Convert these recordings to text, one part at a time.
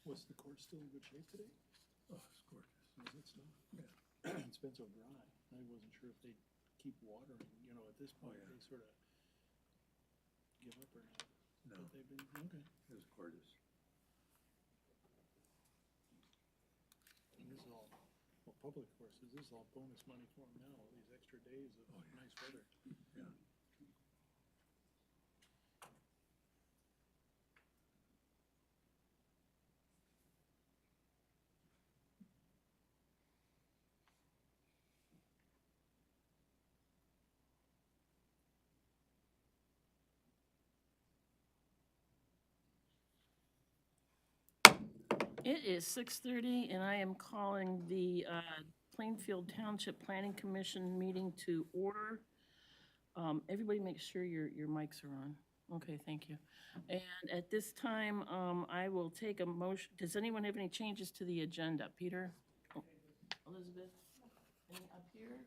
Was the course still in good shape today? Oh, it's gorgeous. Was it still? Yeah. It's been so dry. I wasn't sure if they'd keep watering, you know, at this point, yeah. they sort of give up or not. No, But they've been, okay. it was gorgeous. And this is all, well, public courses, this is all bonus money for them now, all these extra days of Oh, yeah. nice weather. Yeah. It is 6:30, and I am calling the Plainfield Township Planning Commission meeting to order. Everybody make sure your mics are on. Okay, thank you. And at this time, I will take a motion. Does anyone have any changes to the agenda? Peter? Oh, Elizabeth? Any up here?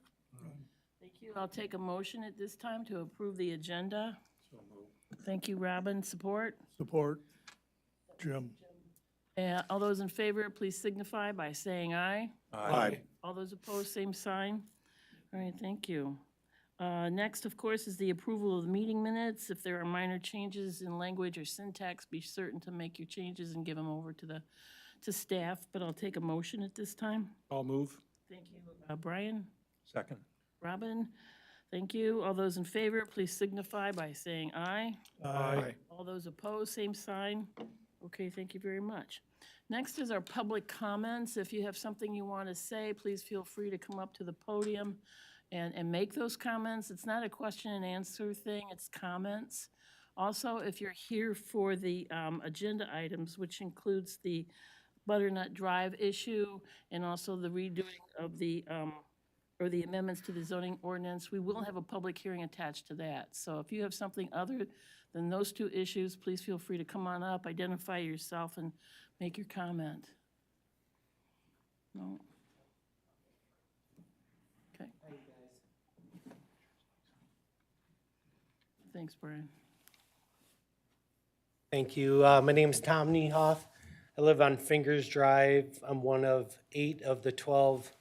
Thank you. I'll take a motion at this time to approve the agenda. So moved. Thank you, Robin. Support? Support. Jim. All those in favor, please signify by saying aye. Aye. All those opposed, same sign. All right, thank you. Next, of course, is the approval of the meeting minutes. If there are minor changes in language or syntax, be certain to make your changes and give them over to staff, but I'll take a motion at this time. I'll move. Thank you. Brian? Second. Robin? Thank you. All those in favor, please signify by saying aye. Aye. All those opposed, same sign. Okay, thank you very much. Next is our public comments. If you have something you want to say, please feel free to come up to the podium and make those comments. It's not a question and answer thing, it's comments. Also, if you're here for the agenda items, which includes the Butternut Drive issue and also the redoing of the, or the amendments to the zoning ordinance, we will have a public hearing attached to that. So if you have something other than those two issues, please feel free to come on up, identify yourself, and make your comment. No? Okay. Hi, you guys. Thanks, Brian. Thank you. My name's Tom Niehoff. I live on Fingers Drive. I'm one of 8 of the 12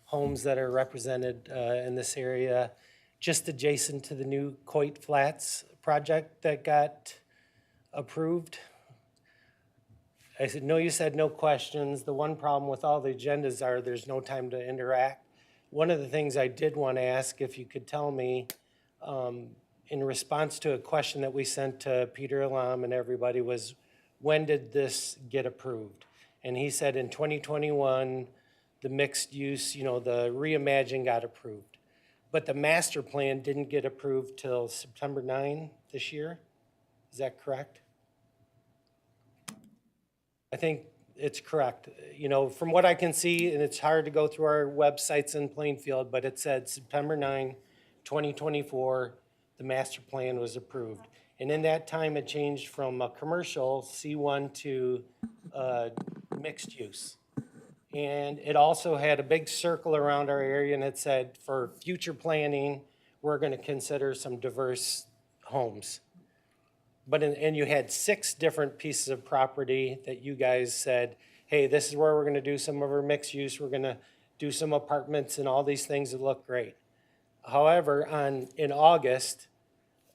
homes that are represented in this area, just adjacent to the new Coit Flats project that got approved. I said, no, you said no questions. The one problem with all the agendas are there's no time to interact. One of the things I did want to ask, if you could tell me, in response to a question that we sent to Peter Elam and everybody was, when did this get approved? And he said in 2021, the mixed use, you know, the reimagine got approved. But the master plan didn't get approved till September 9 this year. Is that correct? I think it's correct. You know, from what I can see, and it's hard to go through our websites in Plainfield, but it said September 9, 2024, the master plan was approved. And in that time, it changed from a commercial C1 to mixed use. And it also had a big circle around our area, and it said, for future planning, we're going to consider some diverse homes. But and you had 6 different pieces of property that you guys said, hey, this is where we're going to do some of our mixed use. We're going to do some apartments and all these things that look great. However, in August,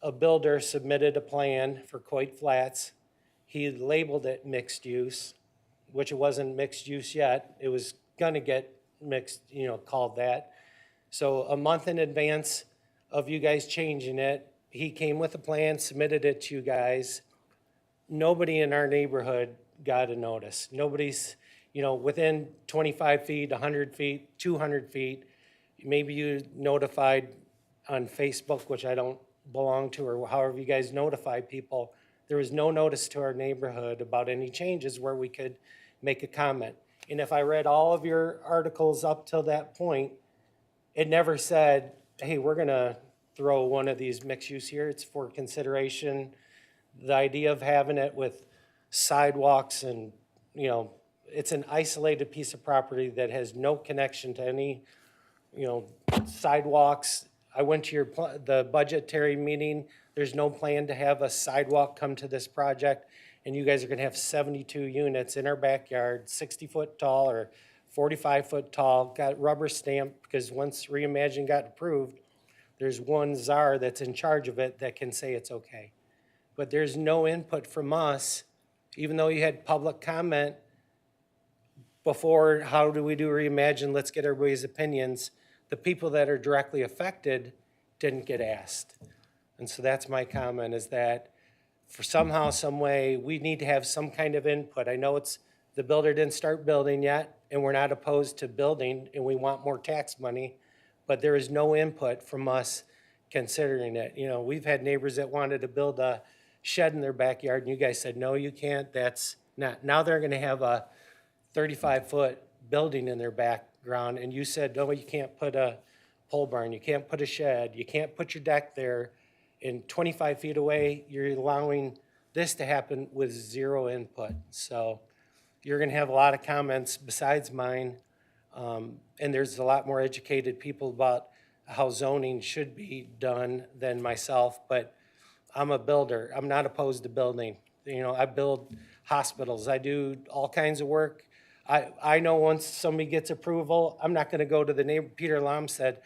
a builder submitted a plan for Coit Flats. He labeled it mixed use, which it wasn't mixed use yet. It was going to get mixed, you know, called that. So a month in advance of you guys changing it, he came with a plan, submitted it to you guys. Nobody in our neighborhood got a notice. Nobody's, you know, within 25 feet, 100 feet, 200 feet. Maybe you notified on Facebook, which I don't belong to, or however you guys notify people. There was no notice to our neighborhood about any changes where we could make a comment. And if I read all of your articles up till that point, it never said, hey, we're gonna throw one of these mixed use here. It's for consideration. The idea of having it with sidewalks and, you know, it's an isolated piece of property that has no connection to any, you know, sidewalks. I went to the budgetary meeting. There's no plan to have a sidewalk come to this project. and you guys are gonna have 72 units in our backyard, 60-foot tall or 45-foot tall, got rubber stamped, because once Reimagine got approved, there's one czar that's in charge of it that can say it's okay. But there's no input from us, even though you had public comment before, how do we do Reimagine, let's get everybody's opinions. The people that are directly affected didn't get asked. And so that's my comment, is that for somehow, some way, we need to have some kind of input. I know it's, the builder didn't start building yet, and we're not opposed to building, and we want more tax money, but there is no input from us considering it. You know, we've had neighbors that wanted to build a shed in their backyard, and you guys said, no, you can't, that's not. Now they're gonna have a 35-foot building in their background, and you said, no, you can't put a pole barn, you can't put a shed, you can't put your deck there, and 25 feet away, you're allowing this to happen with zero input. So you're gonna have a lot of comments besides mine, and there's a lot more educated people about how zoning should be done than myself, but I'm a builder. I'm not opposed to building. You know, I build hospitals. I do all kinds of work. I know once somebody gets approval, I'm not gonna go to the neighbor. Peter Lam said,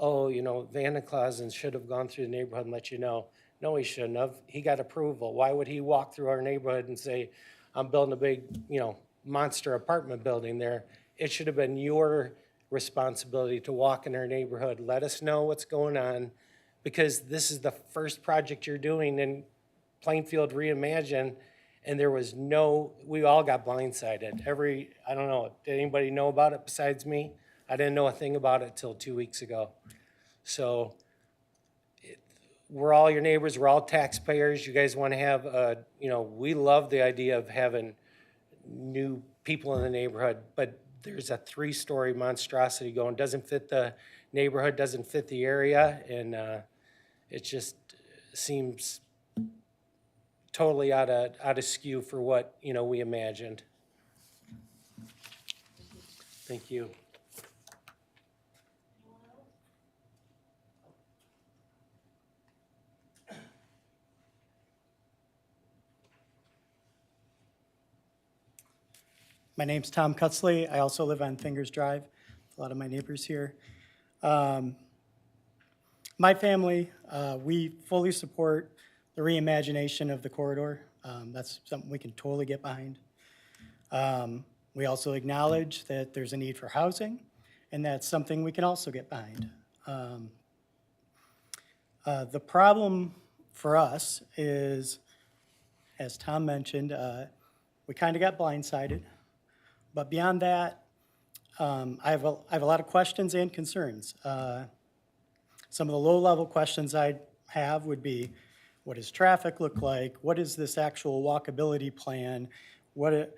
oh, you know, Van Clausen should have gone through the neighborhood and let you know. No, he shouldn't have. He got approval. Why would he walk through our neighborhood and say, I'm building a big, you know, monster apartment building there? It should have been your responsibility to walk in our neighborhood. Let us know what's going on, because this is the first project you're doing in Plainfield Reimagine, and there was no, we all got blindsided. I don't know, did anybody know about it besides me? I didn't know a thing about it till 2 weeks ago. So we're all your neighbors, we're all taxpayers. You guys want to have, you know, we love the idea of having new people in the neighborhood, but there's a 3-story monstrosity going, doesn't fit the neighborhood, doesn't fit the area, and it just seems totally out of skew for what, you know, we imagined. Thank you. My name's Tom Cutsley. I also live on Fingers Drive, a lot of my neighbors here. My family, we fully support the reimagination of the corridor. That's something we can totally get behind. We also acknowledge that there's a need for housing, and that's something we can also get behind. The problem for us is, as Tom mentioned, we kind of got blindsided. But beyond that, I have a lot of questions and concerns. Some of the low-level questions I have would be, what does traffic look like? What is this actual walkability plan? What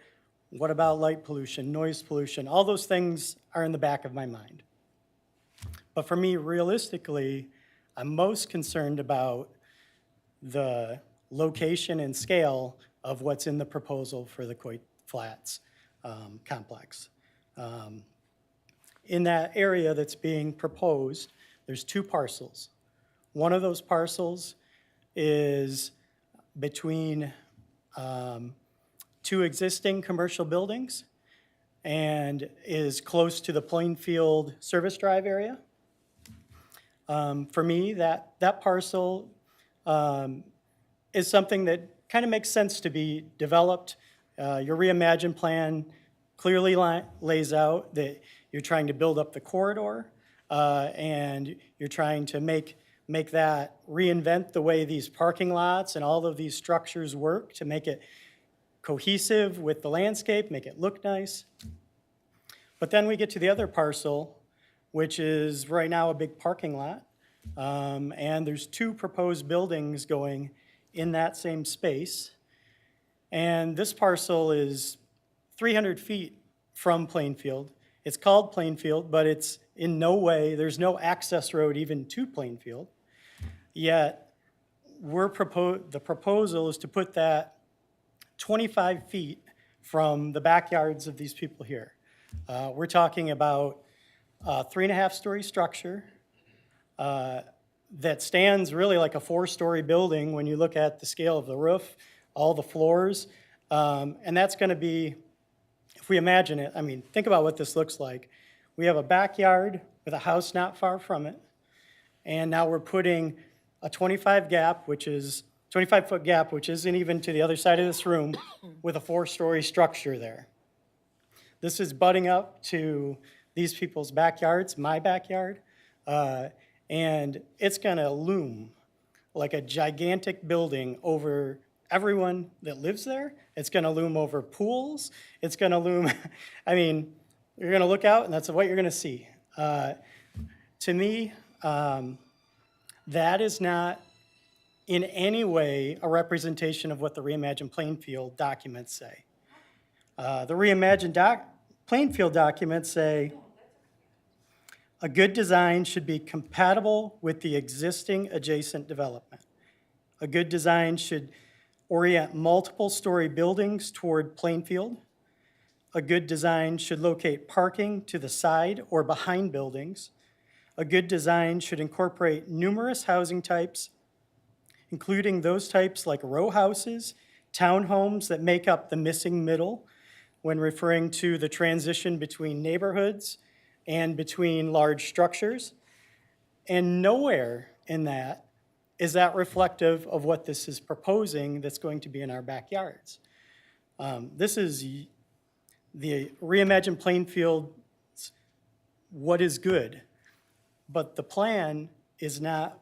about light pollution, noise pollution? All those things are in the back of my mind. But for me, realistically, I'm most concerned about the location and scale of what's in the proposal for the Coit Flats complex. In that area that's being proposed, there's 2 parcels. One of those parcels is between 2 existing commercial buildings and is close to the Plainfield Service Drive area. For me, that parcel is something that kind of makes sense to be developed. Your Reimagine plan clearly lays out that you're trying to build up the corridor, and you're trying to make that, reinvent the way these parking lots and all of these structures work to make it cohesive with the landscape, make it look nice. But then we get to the other parcel, which is right now a big parking lot, and there's 2 proposed buildings going in that same space. And this parcel is 300 feet from Plainfield. It's called Plainfield, but it's in no way, there's no access road even to Plainfield. Yet, the proposal is to put that 25 feet from the backyards of these people here. We're talking about a 3.5-story structure that stands really like a 4-story building when you look at the scale of the roof, all the floors. And that's going to be, if we imagine it, I mean, think about what this looks like. We have a backyard with a house not far from it. And now we're putting a 25-foot gap, which isn't even to the other side of this room, with a 4-story structure there. This is butting up to these people's backyards, my backyard, and it's gonna loom like a gigantic building over everyone that lives there. It's gonna loom over pools. It's gonna loom, I mean, you're gonna look out and that's what you're gonna see. To me, that is not in any way a representation of what the Reimagine Plainfield documents say. The Reimagine Plainfield documents say, a good design should be compatible with the existing adjacent development. A good design should orient multiple story buildings toward Plainfield. A good design should locate parking to the side or behind buildings. A good design should incorporate numerous housing types, including those types like row houses, townhomes that make up the missing middle when referring to the transition between neighborhoods and between large structures. And nowhere in that is that reflective of what this is proposing that's going to be in our backyards. This is the Reimagine Plainfield, what is good, but the plan is not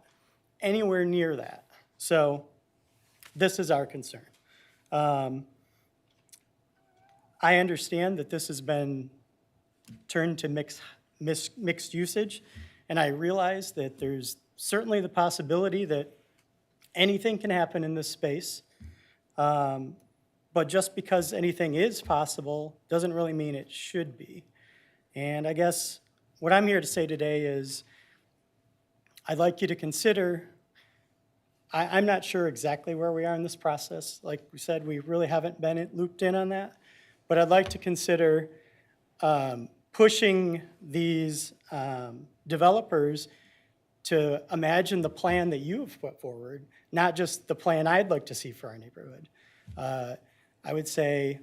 anywhere near that. So this is our concern. I understand that this has been turned to mixed usage, and I realize that there's certainly the possibility that anything can happen in this space. But just because anything is possible doesn't really mean it should be. And I guess what I'm here to say today is I'd like you to consider, I'm not sure exactly where we are in this process. Like we said, we really haven't been looped in on that. But I'd like to consider pushing these developers to imagine the plan that you've put forward, not just the plan I'd like to see for our neighborhood. I would say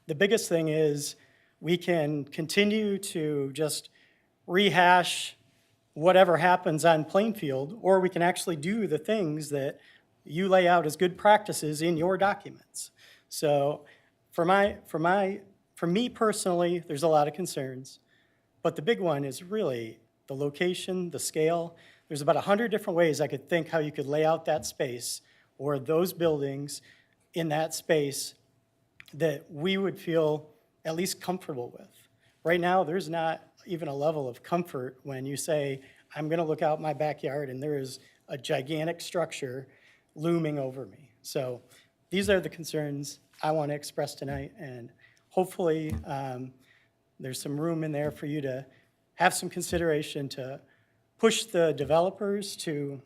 the biggest thing is we can continue to just rehash whatever happens on Plainfield, or we can actually do the things that you lay out as good practices in your documents. So for me personally, there's a lot of concerns, but the big one is really the location, the scale. There's about 100 different ways I could think how you could lay out that space or those buildings in that space that we would feel at least comfortable with. Right now, there's not even a level of comfort when you say, I'm gonna look out my backyard and there is a gigantic structure looming over me. So these are the concerns I want to express tonight, and hopefully there's some room in there for you to have some consideration to push the developers to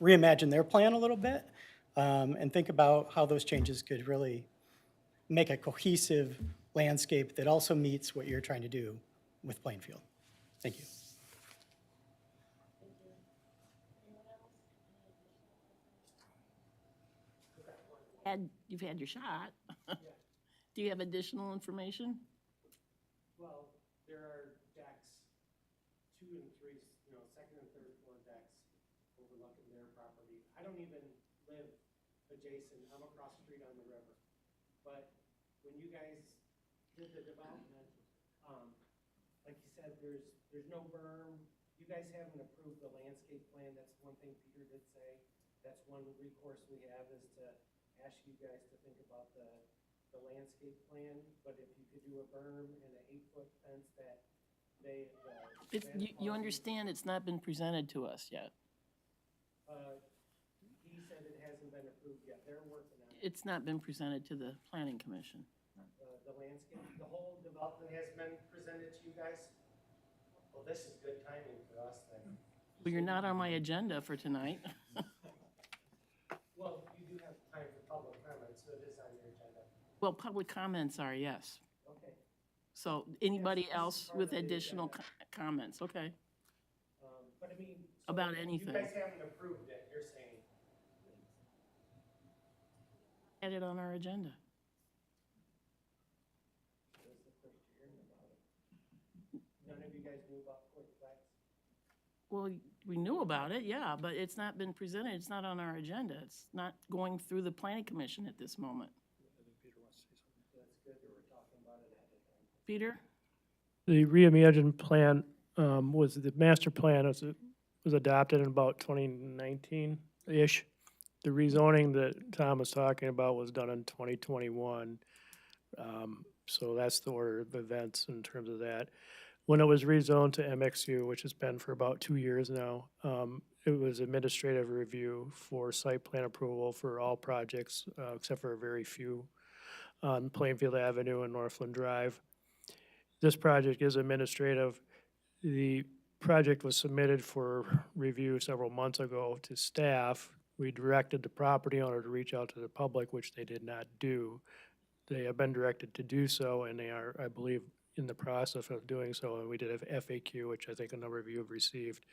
reimagine their plan a little bit and think about how those changes could really make a cohesive landscape that also meets what you're trying to do with Plainfield. Thank you. You've had your shot. Do you have additional information? Well, there are decks, 2 and 3, second and third floor decks overlooking their property. I don't even live adjacent, I'm across the street on the river. But when you guys did the development, like you said, there's no berm. You guys haven't approved the landscape plan. That's one thing Peter did say. That's one recourse we have, is to ask you guys to think about the landscape plan. But if you could do a berm and an 8-foot fence that You understand it's not been presented to us yet. He said it hasn't been approved yet. They're working on it. It's not been presented to the planning commission. The landscape, the whole development has been presented to you guys? Well, this is good timing for us then. Well, you're not on my agenda for tonight. Well, you do have time for public comment, so it is on your agenda. Well, public comments are, yes. Okay. So anybody Yes, else part with of the additional agenda. comments, okay? But I mean. About You anything. guys haven't approved it, you're saying. Add it on our agenda. Well, we knew about it, yeah, but it's not been presented, it's not on our agenda, it's not going through the planning commission at this moment. Peter? The reimagined plan was, the master plan was adopted in about 2019-ish. The rezoning that Tom was talking about was done in 2021. So that's the order of events in terms of that. When it was rezoned to MXU, which has been for about 2 years now, it was administrative review for site plan approval for all projects, except for a very few on Plainfield Avenue and Northland Drive. This project is administrative. The project was submitted for review several months ago to staff. We directed the property owner to reach out to the public, which they did not do. They have been directed to do so, and they are, I believe, in the process of doing so, and we did have FAQ, which I think a number of you have received.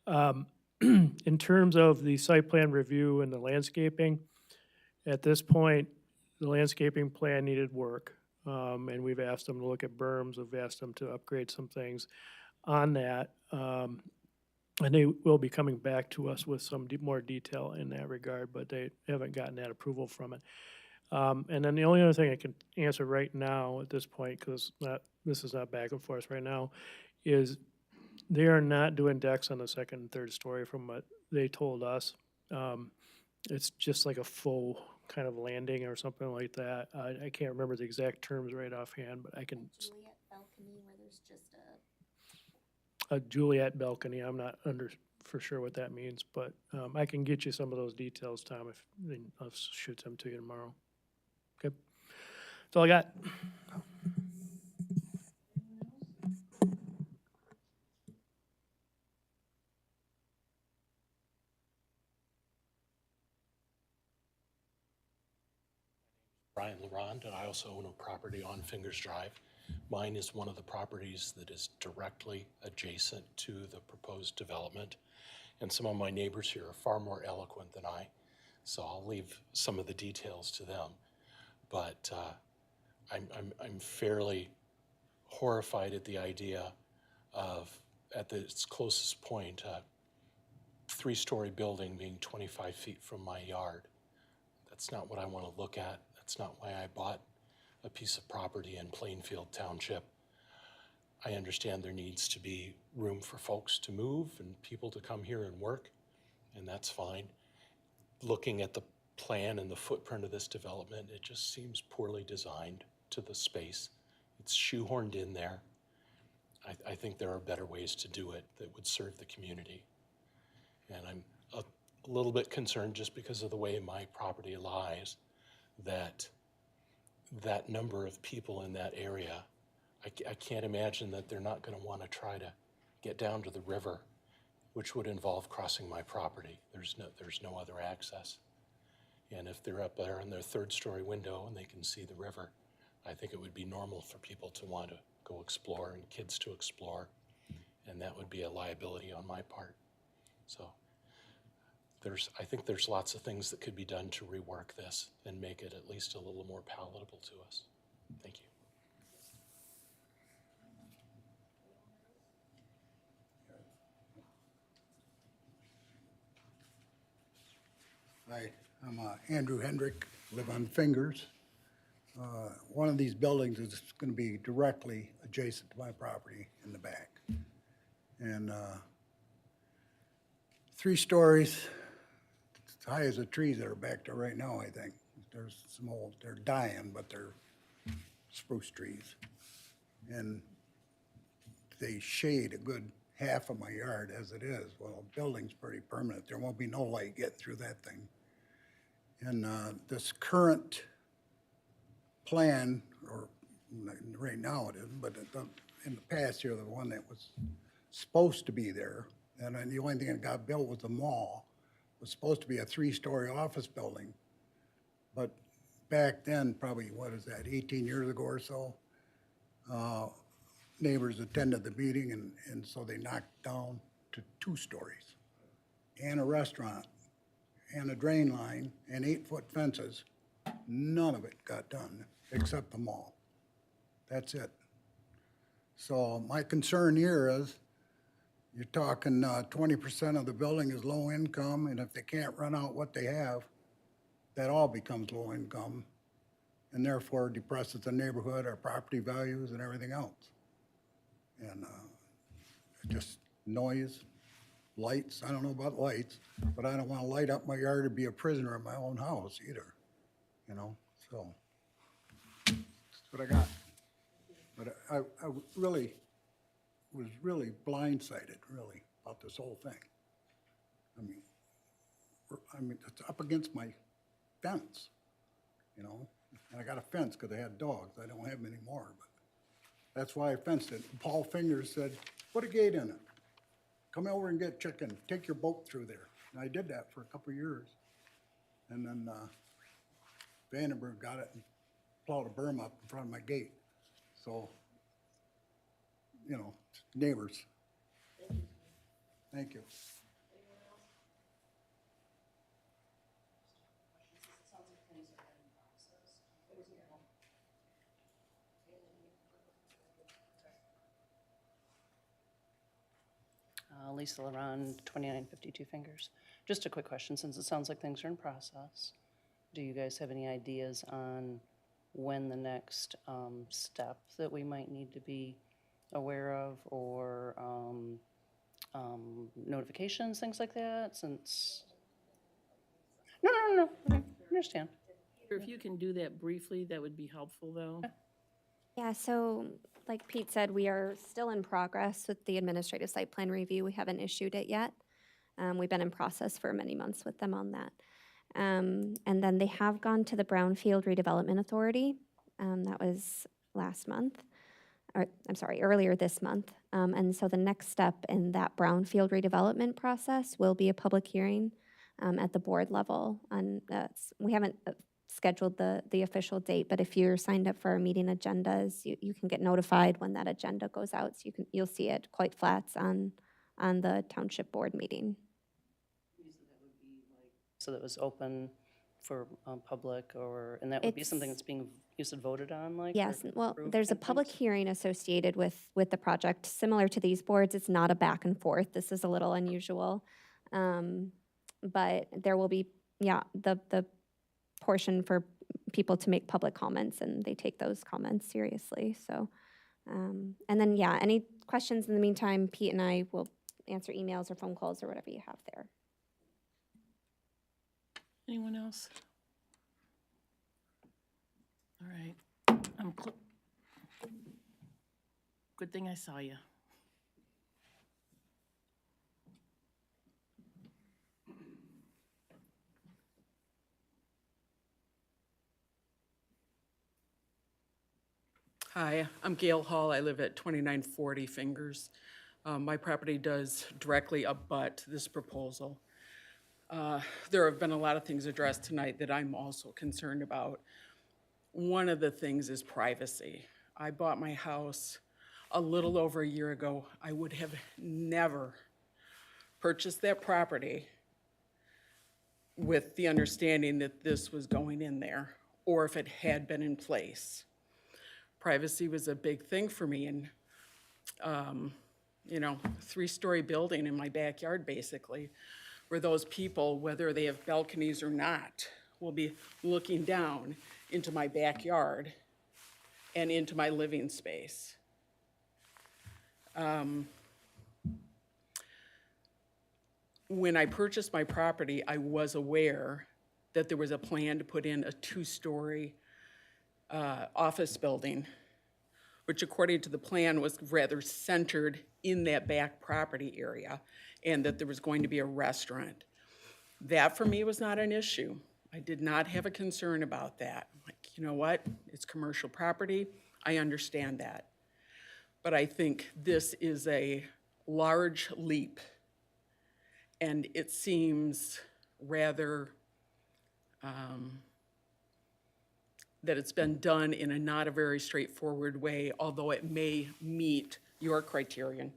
In terms of the site plan review and the landscaping, at this point, the landscaping plan needed work, and we've asked them to look at berms, we've asked them to upgrade some things on that, and they will be coming back to us with some more detail in that regard, but they haven't gotten that approval from it. And then the only other thing I can answer right now at this point, because this is not back and forth right now, is they are not doing decks on the second and third story from what they told us. It's just like a full kind of landing or something like that. I can't remember the exact terms right offhand, but I can. Juliet balcony where there's just A Juliet balcony, I'm not for sure what that means, but I can get you some of those details, Tom, if I'll shoot them to you tomorrow. Okay, that's all I got. Brian Laurent, and I also own a property on Fingers Drive. Mine is one of the properties that is directly adjacent to the proposed development. And some of my neighbors here are far more eloquent than I, so I'll leave some of the details to them. But I'm fairly horrified at the idea of, at its closest point, a 3-story building being 25 feet from my yard. That's not what I want to look at. That's not why I bought a piece of property in Plainfield Township. I understand there needs to be room for folks to move and people to come here and work, and that's fine. Looking at the plan and the footprint of this development, it just seems poorly designed to the space. It's shoehorned in there. I think there are better ways to do it that would serve the community. And I'm a little bit concerned, just because of the way my property lies, that number of people in that area, I can't imagine that they're not going to want to try to get down to the river, which would involve crossing my property. There's no other access. And if they're up there in their 3rd-story window and they can see the river, I think it would be normal for people to want to go explore and kids to explore, and that would be a liability on my part. So I think there's lots of things that could be done to rework this and make it at least a little more palatable to us. Thank you. Hi, I'm Andrew Hendrick, live on Fingers. One of these buildings is going to be directly adjacent to my property in the back. And 3 stories, as high as the trees that are back there right now, I think. There's some old, they're dying, but they're spruce trees. And they shade a good half of my yard as it is. Well, the building's pretty permanent. There won't be no light getting through that thing. And this current plan, or right now it isn't, but in the past year, the one that was supposed to be there, and then the only thing that got built was the mall, was supposed to be a 3-story office building. But back then, probably, what is that, 18 years ago or so, neighbors attended the meeting, and so they knocked down to 2 stories, and a restaurant, and a drain line, and 8-foot fences. None of it got done, except the mall. That's it. So my concern here is, you're talking 20% of the building is low income, and if they can't run out what they have, that all becomes low income, and therefore depresses the neighborhood, our property values, and everything else. And just noise, lights, I don't know about lights, but I don't want to light up my yard or be a prisoner in my own house either, you know, so that's what I got. But I really was really blindsided, really, about this whole thing. I mean, it's up against my fence, you know, and I got a fence because I had dogs. I don't have them anymore, but that's why I fenced it. Paul Fingers said, put a gate in it. Come over and get chicken, take your boat through there. And I did that for a couple of years. And then Vandenberg got it and plowed a berm up in front of my gate. So, you know, neighbors. Thank you. Lisa Laron, 2952 Fingers. Just a quick question, since it sounds like things are in process. Do you guys have any ideas on when the next step that we might need to be aware of, or notifications, things like that, since? No, okay, understand. If you can do that briefly, that would be helpful, though. Yeah, so like Pete said, we are still in progress with the administrative site plan review. We haven't issued it yet. We've been in process for many months with them on that. And then they have gone to the Brownfield Redevelopment Authority. That was last month, or I'm sorry, earlier this month. And so the next step in that Brownfield redevelopment process will be a public hearing at the board level. We haven't scheduled the official date, but if you're signed up for our meeting agendas, you can get notified when that agenda goes out. So you'll see it quite flats on the township board meeting. So that was open for public, and that would be something that's being, you said, voted on, like? Yes, or well, approved there's a kind of public things? hearing associated with the project. Similar to these boards, it's not a back and forth. This is a little unusual. But there will be, the portion for people to make public comments, and they take those comments seriously, so. And then, any questions in the meantime, Pete and I will answer emails or phone calls or whatever you have there. Anyone else? All right. Good thing I saw you. Hi, I'm Gail Hall. I live at 2940 Fingers. My property does directly abut this proposal. There have been a lot of things addressed tonight that I'm also concerned about. One of the things is privacy. I bought my house a little over a year ago. I would have never purchased that property with the understanding that this was going in there, or if it had been in place. Privacy was a big thing for me, and, 3-story building in my backyard, basically, where those people, whether they have balconies or not, will be looking down into my backyard and into my living space. When I purchased my property, I was aware that there was a plan to put in a 2-story office building, which according to the plan was rather centered in that back property area, and that there was going to be a restaurant. That for me was not an issue. I did not have a concern about that. Like, you know what? It's commercial property. I understand that. But I think this is a large leap, and it seems rather that it's been done in a not a very straightforward way, although it may meet your criterion.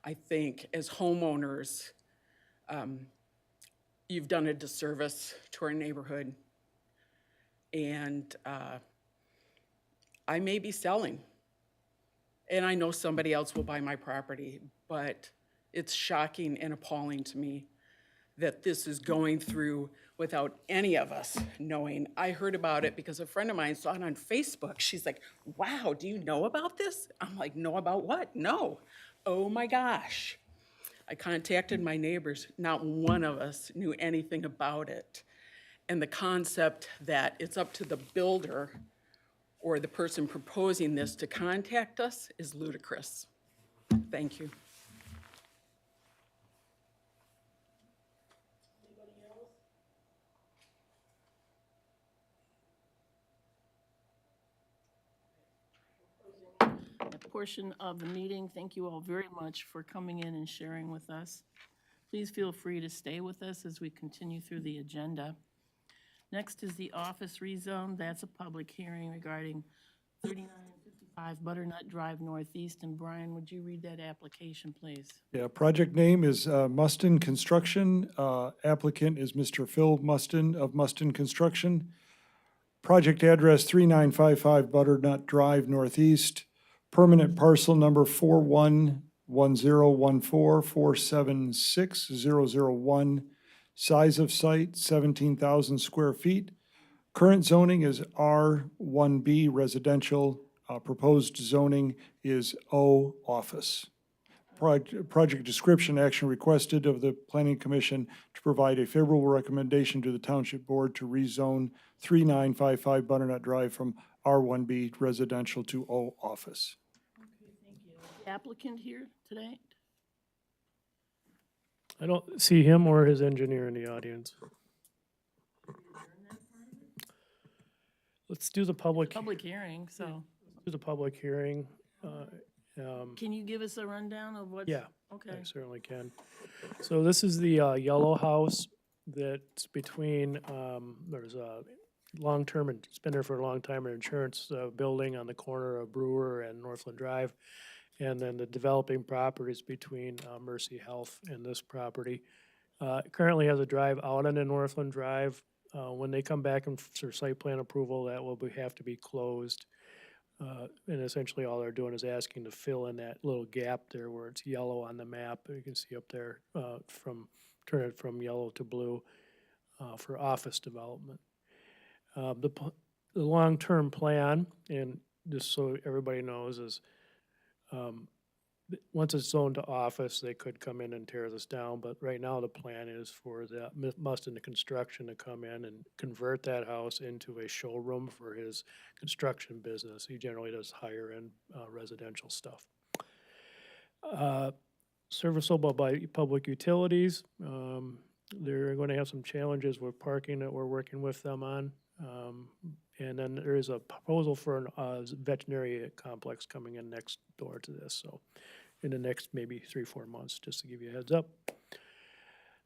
I think as homeowners, you've done a disservice to our neighborhood. And I may be selling and I know somebody else will buy my property, but it's shocking and appalling to me that this is going through without any of us knowing. I heard about it because a friend of mine saw it on Facebook. She's like, wow, do you know about this? I'm like, know about what? No. Oh my gosh. I contacted my neighbors. Not one of us knew anything about it. And the concept that it's up to the builder or the person proposing this to contact us is ludicrous. Thank you. That portion of the meeting. Thank you all very much for coming in and sharing with us. Please feel free to stay with us as we continue through the agenda. Next is the office rezone. That's a public hearing regarding 3955 Butternut Drive Northeast. And Brian, would you read that application, please? Yeah, project name is Mustin Construction. Applicant is Mr. Phil Mustin of Mustin Construction. Project address 3955 Butternut Drive Northeast. Permanent parcel number 411014476001. Size of site 17,000 square feet. Current zoning is R1B residential. Proposed zoning is O office. Project description action requested of the Planning Commission to provide a favorable recommendation to the Township Board to rezone 3955 Butternut Drive from R1B residential to O office. Okay, thank you. Applicant here today? I don't see him or his engineer in the audience. Let's do the public Hearing, so do the public hearing. can you give us a rundown of what's? Yeah, Okay. I certainly can. So this is the yellow house that's between, there's a long-term, and it's been there for a long time, an insurance building on the corner of Brewer and Northland Drive. And then the developing properties between Mercy Health and this property. Currently has a drive out on the Northland Drive. When they come back and for site plan approval, that will have to be closed. And essentially all they're doing is asking to fill in that little gap there where it's yellow on the map. You can see up there turn it from yellow to blue for office development. The long-term plan, and just so everybody knows, is once it's zoned to office, they could come in and tear this down, but right now the plan is for the Mustin Construction to come in and convert that house into a showroom for his construction business. He generally does higher-end residential stuff. Serviceable by public utilities. They're going to have some challenges with parking that we're working with them on. And then there is a proposal for a veterinary complex coming in next door to this, so in the next maybe 3-4 months, just to give you a heads up.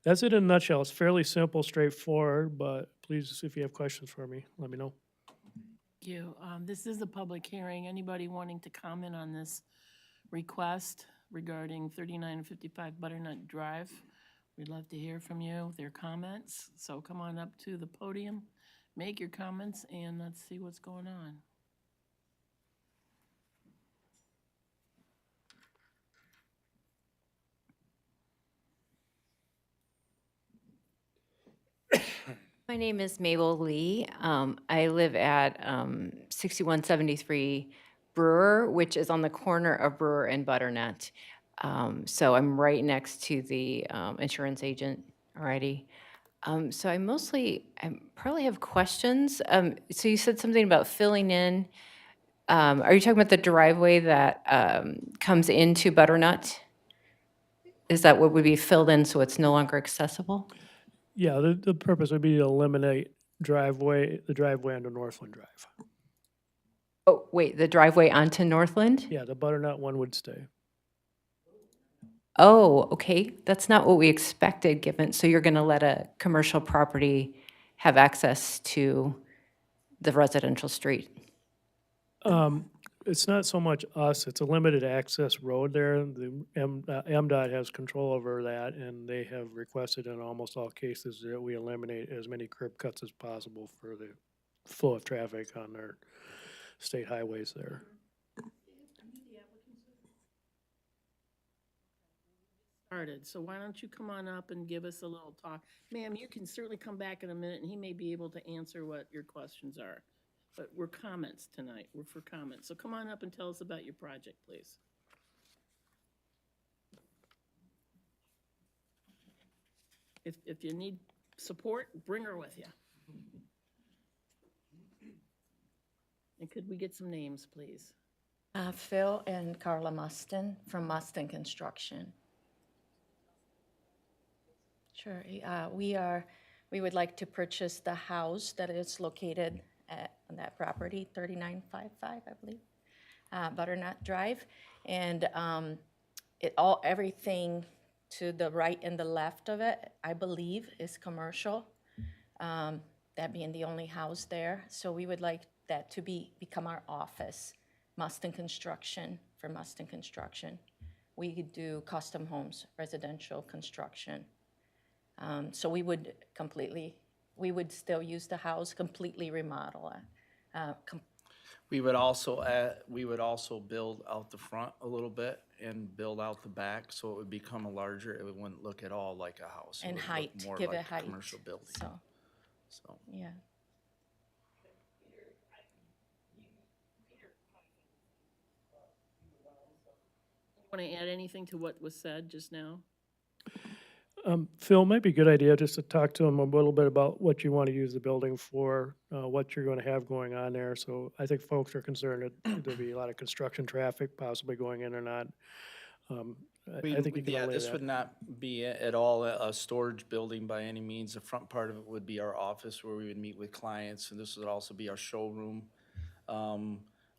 That's it in a nutshell. It's fairly simple, straightforward, but please, if you have questions for me, let me know. Thank you. This is a public hearing. Anybody wanting to comment on this request regarding 3955 Butternut Drive? We'd love to hear from you, their comments. So come on up to the podium, make your comments, and let's see what's going on. My name is Mabel Lee. I live at 6173 Brewer, which is on the corner of Brewer and Butternut. So I'm right next to the insurance agent already. So I probably have questions. So you said something about filling in. Are you talking about the driveway that comes into Butternut? Is that what would be filled in so it's no longer accessible? Yeah, the purpose would be to eliminate the driveway onto Northland Drive. Oh, wait, the driveway onto Northland? Yeah, the Butternut one would stay. Oh, okay. That's not what we expected, given, so you're going to let a commercial property have access to the residential street? It's not so much us, it's a limited access road there. The MDOT has control over that, and they have requested in almost all cases that we eliminate as many curb cuts as possible for the flow of traffic on their state highways there. started, so why don't you come on up and give us a little talk? Ma'am, you can certainly come back in a minute, and he may be able to answer what your questions are. But we're comments tonight, we're for comments, so come on up and tell us about your project, please. If you need support, bring her with you. And could we get some names, please? Phil and Carla Mustin from Mustin Construction. Sure. We would like to purchase the house that is located on that property, 3955, I believe, Butternut Drive. And everything to the right and the left of it, I believe, is commercial. That being the only house there. So we would like that to become our office. Mustin Construction, for Mustin Construction. We could do custom homes, residential construction. So we would still use the house, completely remodel it. We would also build out the front a little bit and build out the back, so it would become a larger, it wouldn't look at all like a house. It And would look height, more give like it a height. commercial building. So. Yeah. Want to add anything to what was said just now? Phil, might be a good idea just to talk to him a little bit about what you want to use the building for, what you're going to have going on there. So I think folks are concerned that there'll be a lot of construction traffic possibly going in or not. I think you can Yeah, relay this that. would not be at all a storage building by any means. The front part of it would be our office where we would meet with clients, and this would also be our showroom.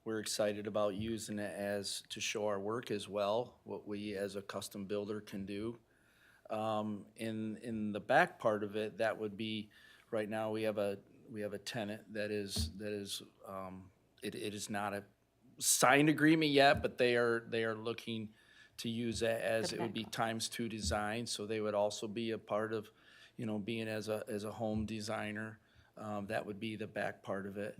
We're excited about using it to show our work as well, what we as a custom builder can do. In the back part of it, that would be, right now, we have a tenant that is, it is not a signed agreement yet, but they are looking to use it as, it would be ×2 design, so they would also be a part of, being as a home designer. That would be the back part of it.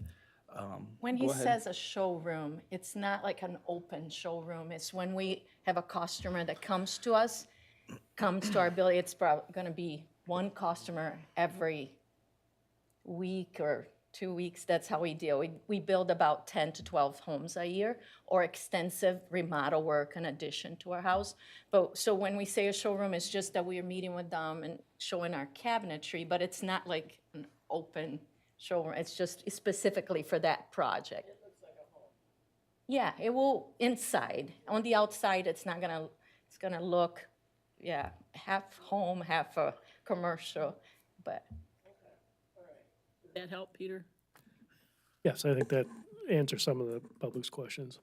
When he Go ahead. says a showroom, it's not like an open showroom. It's when we have a customer that comes to our building, it's probably gonna be one customer every week or 2 weeks. That's how we deal. We build about 10 to 12 homes a year, or extensive remodel work in addition to our house. So when we say a showroom, it's just that we are meeting with them and showing our cabinetry, but it's not like an open showroom. It's just specifically for that project. It looks like a home. Yeah, it will inside. On the outside, it's gonna look, yeah, half home, half a commercial, but. Did that help, Peter? Yes, I think that answers some of the public's questions.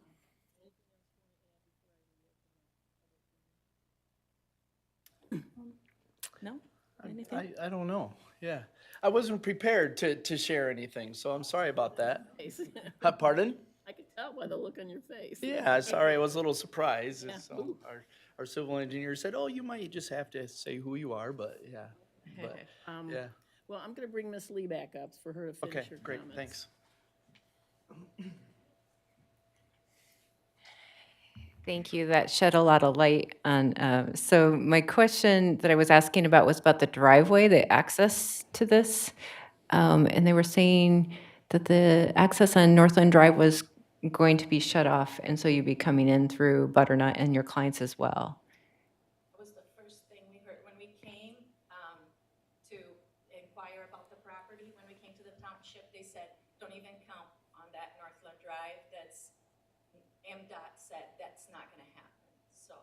No? Anything? I don't know, yeah. I wasn't prepared to share anything, so I'm sorry about that. Pardon? I could tell by the look on your face. Yeah, sorry, I was a little surprised. Yeah. So our civil engineer said, "Oh, you might just have to say who you are," but yeah, but yeah. Well, I'm going to bring Miss Lee back up for her to finish Okay, her great, comments. thanks. Thank you. That shed a lot of light on, so my question that I was asking about was about the driveway, the access to this. And they were saying that the access on Northland Drive was going to be shut off, and so you'd be coming in through Butternut and your clients as well. That was the first thing we heard when we came to inquire about the property. When we came to the township, they said, don't even count on that Northland Drive. That's, MDOT said that's not gonna happen, so.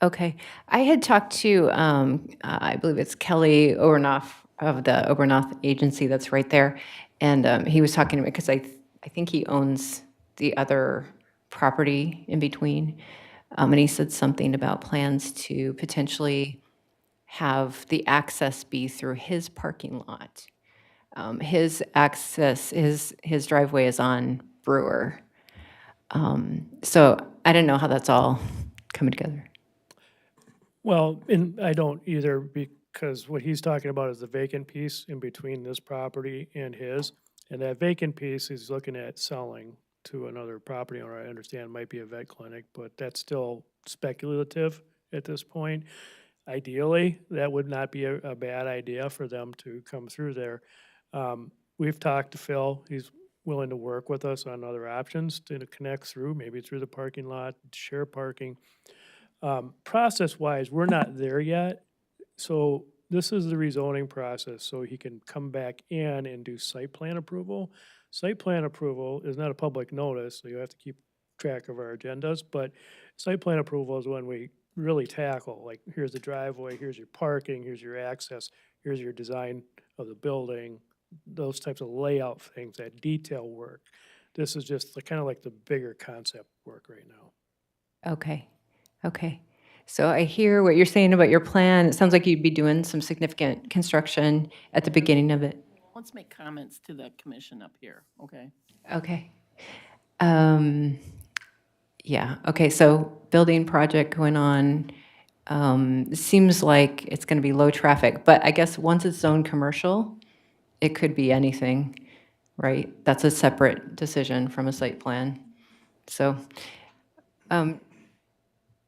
Okay. I had talked to, I believe it's Kelly Obernoff of the Obernoff agency that's right there. And he was talking to me because I think he owns the other property in between. And he said something about plans to potentially have the access be through his parking lot. His access, his driveway is on Brewer. So I don't know how that's all coming together. Well, and I don't either, because what he's talking about is the vacant piece in between this property and his. And that vacant piece he's looking at selling to another property owner. I understand might be a vet clinic, but that's still speculative at this point. Ideally, that would not be a bad idea for them to come through there. We've talked to Phil, he's willing to work with us on other options to connect through, maybe through the parking lot, share parking. Process-wise, we're not there yet, so this is the rezoning process, so he can come back in and do site plan approval. Site plan approval is not a public notice, so you have to keep track of our agendas, but site plan approval is when we really tackle, like, here's the driveway, here's your parking, here's your access, here's your design of the building, those types of layout things, that detail work. This is just kind of like the bigger concept work right now. Okay, okay. So I hear what you're saying about your plan. It sounds like you'd be doing some significant construction at the beginning of it. Let's make comments to the commission up here, okay? Okay. Yeah, okay, so building project going on. It seems like it's gonna be low traffic, but I guess once it's zoned commercial, it could be anything, right? That's a separate decision from a site plan. So,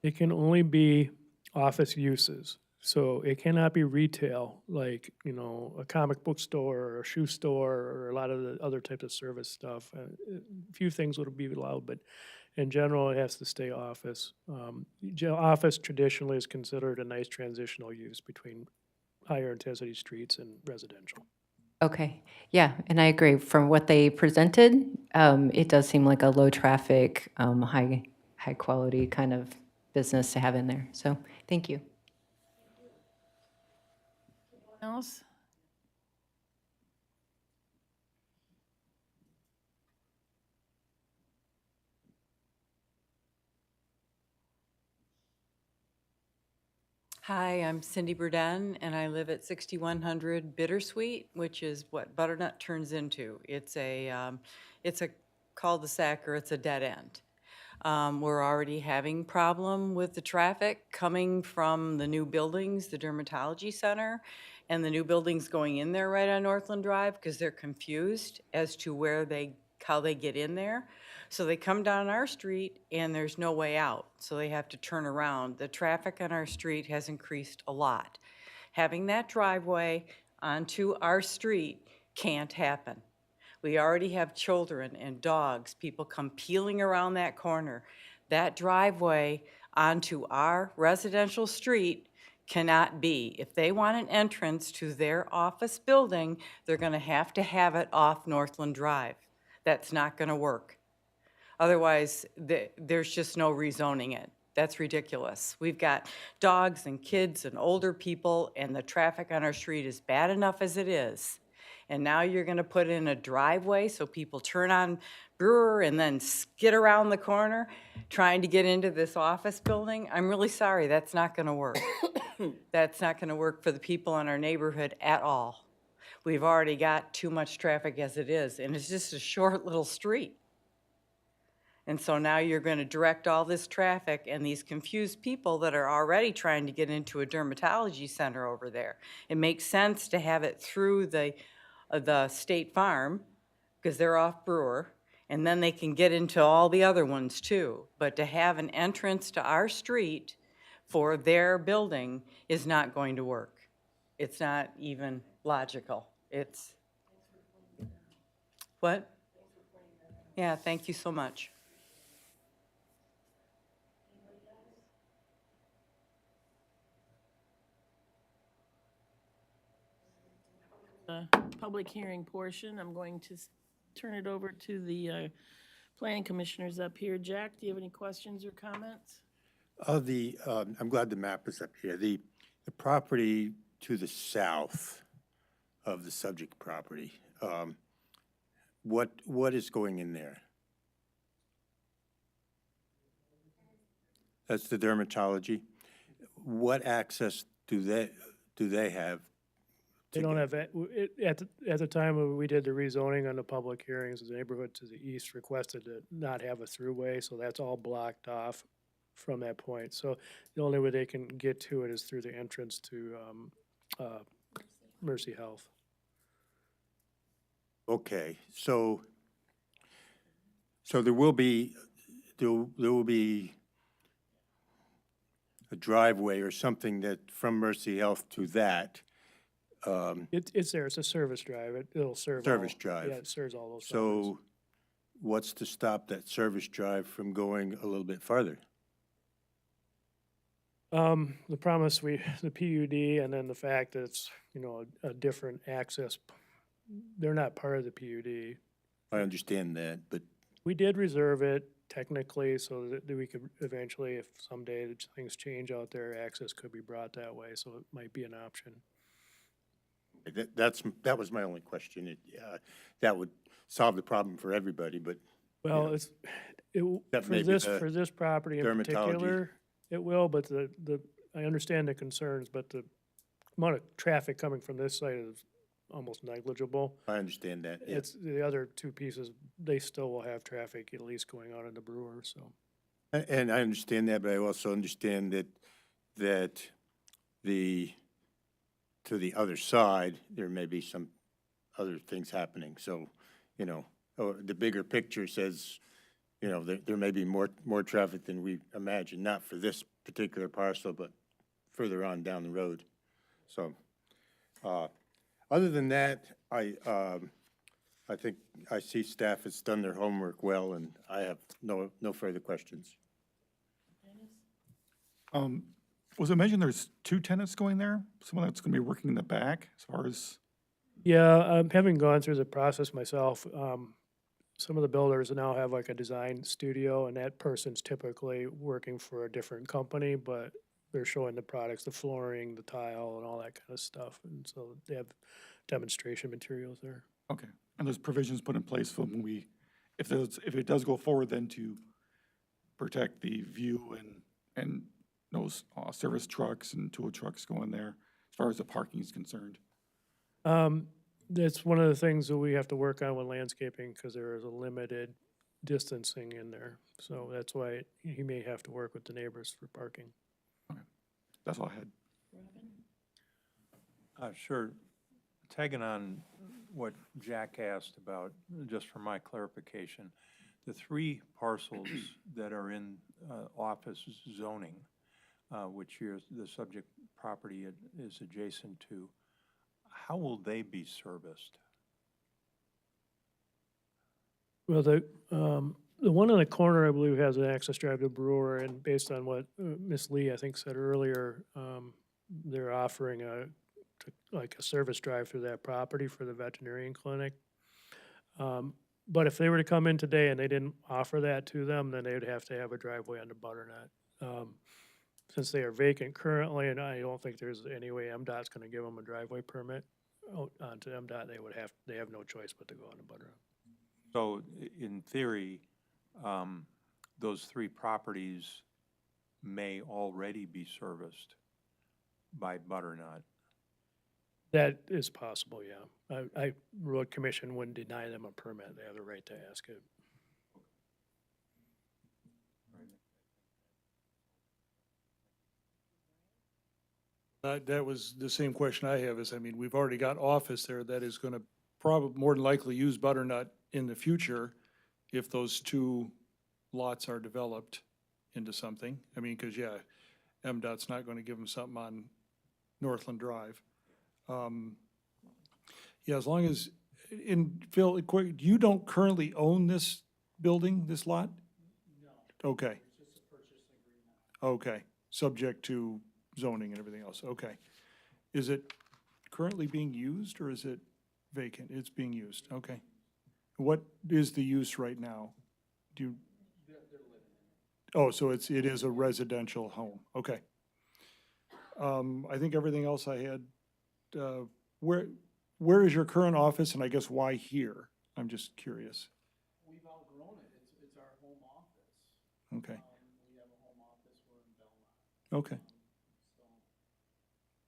It can only be office uses, so it cannot be retail, like, you know, a comic book store or a shoe store or a lot of the other types of service stuff. A few things would be allowed, but in general, it has to stay office. Office traditionally is considered a nice transitional use between higher intensity streets and residential. okay, yeah, and I agree. From what they presented, it does seem like a low traffic, high quality kind of business to have in there. So, thank you. Else? Hi, I'm Cindy Burden, and I live at 6100 Bittersweet, which is what Butternut turns into. It's a cul-de-sac, or it's a dead end. We're already having problem with the traffic coming from the new buildings, the dermatology center, and the new buildings going in there right on Northland Drive, because they're confused as to how they get in there. So they come down our street and there's no way out, so they have to turn around. The traffic on our street has increased a lot. Having that driveway onto our street can't happen. We already have children and dogs, people come peeling around that corner. That driveway onto our residential street cannot be. If they want an entrance to their office building, they're gonna have to have it off Northland Drive. That's not gonna work. Otherwise, there's just no rezoning it. That's ridiculous. We've got dogs and kids and older people, and the traffic on our street is bad enough as it is. And now you're gonna put in a driveway so people turn on Brewer and then skid around the corner trying to get into this office building. I'm really sorry, that's not gonna work. That's not gonna work for the people in our neighborhood at all. We've already got too much traffic as it is, and it's just a short little street. And so now you're going to direct all this traffic and these confused people that are already trying to get into a dermatology center over there. It makes sense to have it through the State Farm, because they're off Brewer, and then they can get into all the other ones too. But to have an entrance to our street for their building is not going to work. It's not even logical. It's, what? Yeah, thank you so much. The public hearing portion, I'm going to turn it over to the planning commissioners up here. Jack, do you have any questions or comments? I'm glad the map is up here. The property to the south of the subject property, what is going in there? That's the dermatology. What access do they have? They don't have, at the time when we did the rezoning on the public hearings, the neighborhood to the east requested to not have a throughway, so that's all blocked off from that point. So the only way they can get to it is through the entrance to Mercy Health. Okay, so there will be a driveway or something that, from Mercy Health to that, It's there, it's a service drive, it'll serve all. Service drive. Yeah, it serves all those properties. so what's to stop that service drive from going a little bit farther? The promise the PUD and then the fact that it's, you know, a different access, they're not part of the PUD. I understand that, but We did reserve it technically so that we could eventually, if someday things change out there, access could be brought that way, so it might be an option. that was my only question. That would solve the problem for everybody, but Well, That may be the for this property in dermatology. particular, it will, but I understand the concerns, but the amount of traffic coming from this site is almost negligible. I understand that, yeah. It's the other two pieces, they still will have traffic at least going on in the brewer, so. And I understand that, but I also understand that to the other side, there may be some other things happening. So, you know, the bigger picture says, you know, there may be more traffic than we imagine, not for this particular parcel, but further on down the road. So, other than that, I think I see staff has done their homework well, and I have no further questions. Was it mentioned there's 2 tenants going there? Someone that's gonna be working in the back as far as, Yeah, having gone through the process myself, some of the builders now have like a design studio, and that person's typically working for a different company, but they're showing the products, the flooring, the tile, and all that kind of stuff, and so they have demonstration materials there. okay, and there's provisions put in place for when if it does go forward, then to protect the view and those service trucks and tool trucks going there, as far as the parking is concerned. That's one of the things that we have to work on with landscaping, because there is a limited distancing in there. So that's why he may have to work with the neighbors for parking. That's all I had. Sure. Tagging on what Jack asked about, just for my clarification, the 3 parcels that are in office zoning, which the subject property is adjacent to, how will they be serviced? Well, the one in the corner, I believe, has an access drive to Brewer, and based on what Ms. Lee, I think, said earlier, they're offering like a service drive through that property for the veterinarian clinic. But if they were to come in today and they didn't offer that to them, then they would have to have a driveway onto Butternut. Since they are vacant currently, and I don't think there's any way MDOT's gonna give them a driveway permit onto MDOT, they have no choice but to go onto Butternut. So in theory, those 3 properties may already be serviced by Butternut. That is possible, yeah. Road Commission wouldn't deny them a permit, they have the right to ask it. That was the same question I have is, I mean, we've already got office there that is gonna more than likely use Butternut in the future if those 2 lots are developed into something. I mean, cause yeah, MDOT's not gonna give them something on Northland Drive. Yeah, as long as, Phil, you don't currently own this building, this lot? No. Okay. It's just a purchase agreement. Okay, subject to zoning and everything else, okay. Is it currently being used, or is it vacant? It's being used, okay. What is the use right now? They're living in it. Oh, so it is a residential home, okay. I think everything else I had, where is your current office, and I guess why here? I'm just curious. We've outgrown it. It's our home office. Okay, We have a home office, we're in Belmont. okay.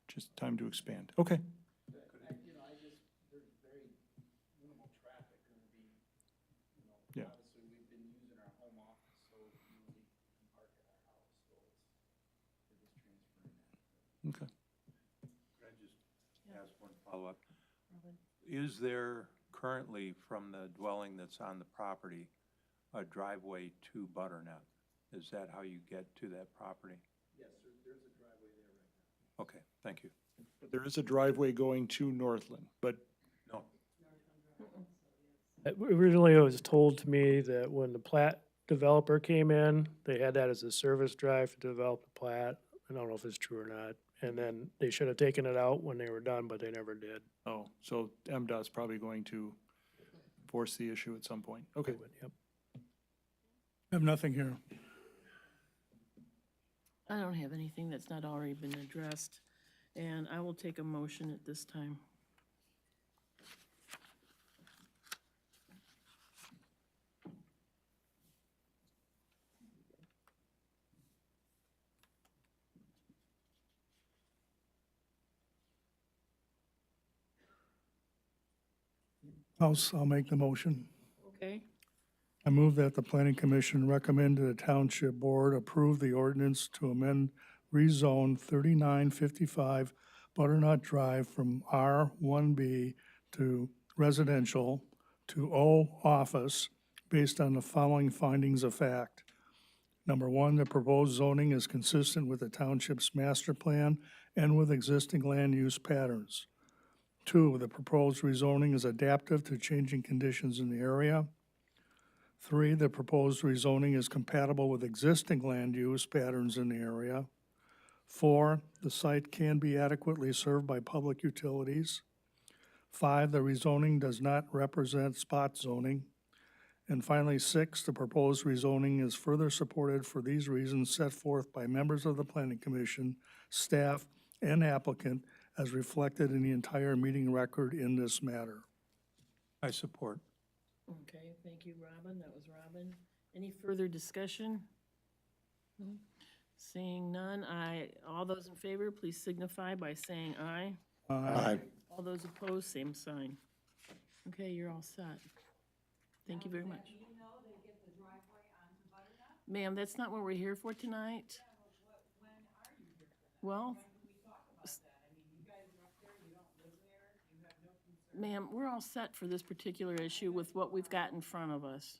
Just time to expand, okay. There's very minimal traffic gonna be, Yeah. obviously, we've been using our home office, so, we can park at our house, so we're just transferring that. Okay. Could I just ask one follow-up? Is there currently, from the dwelling that's on the property, a driveway to Butternut? Is that how you get to that property? Yes, there's Okay, thank you. There is a driveway going to Northland, but No, Originally, it was told to me that when the plat developer came in, they had that as a service drive to develop the plat. I don't know if it's true or not. And then they should have taken it out when they were done, but they never did. oh, so MDOT's probably going to force the issue at some point. Okay. Yep. I have nothing here. I don't have anything that's not already been addressed, and I will take a motion at this time. I'll make the motion. Okay, I move that the planning commission recommend to the township board approve the ordinance to amend rezone 3955 Butternut Drive from R1B to residential to O office based on the following findings of fact. Number one, the proposed zoning is consistent with the township's master plan and with existing land use patterns. Two, the proposed rezoning is adaptive to changing conditions in the area. Three, the proposed rezoning is compatible with existing land use patterns in the area. Four, the site can be adequately served by public utilities. Five, the rezoning does not represent spot zoning. And finally, six, the proposed rezoning is further supported for these reasons set forth by members of the Planning Commission, staff, and applicant as reflected in the entire meeting record in this matter. I support. okay, thank you, Robin, that was Robin. Any further discussion? No? Seeing none, all those in favor, please signify by saying aye. Aye. All those opposed, same sign. Okay, you're all set. Thank you very much. Ma'am, that's not what we're here for tonight. Well, ma'am, we're all set for this particular issue with what we've got in front of us.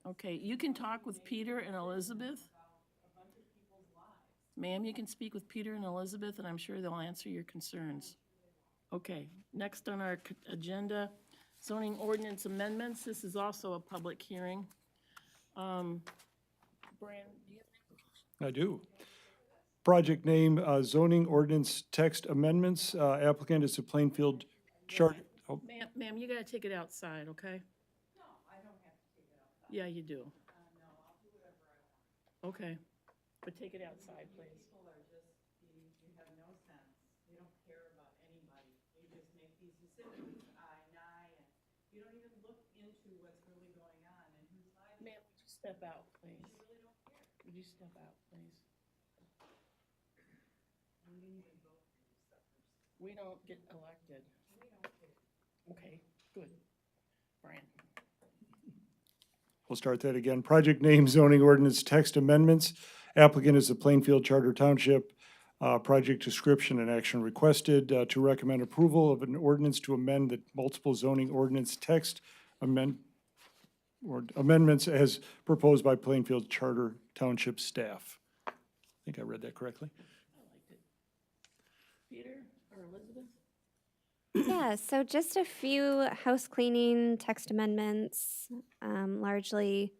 Okay, you can talk with Peter and Elizabeth. Ma'am, you can speak with Peter and Elizabeth, and I'm sure they'll answer your concerns. Okay, next on our agenda, zoning ordinance amendments. This is also a public hearing. Brian, do you have I do. Project name, zoning ordinance text amendments. Applicant is the Plainfield Chart. Oh, Ma'am, you gotta take it outside, okay? No, I don't have to take it outside. Yeah, you do. No, I'll do whatever I want. Okay, but take it outside, please. People are just, you have no sense. They don't care about anybody. They just make these decisions, aye, nay, and you don't even look into what's really going on and whose lives. Ma'am, would you step out, please? You really don't care. Would you step out, please? We didn't even vote for you suckers. We don't get elected. We don't care. Okay, good. Brian. We'll start that again. Project name, zoning ordinance text amendments. Applicant is the Plainfield Charter Township. Project description and action requested to recommend approval of an ordinance to amend the multiple zoning ordinance text amendments as proposed by Plainfield Charter Township staff. I think I read that correctly. I liked it. Peter or Elizabeth? Yeah, so just a few house cleaning text amendments, largely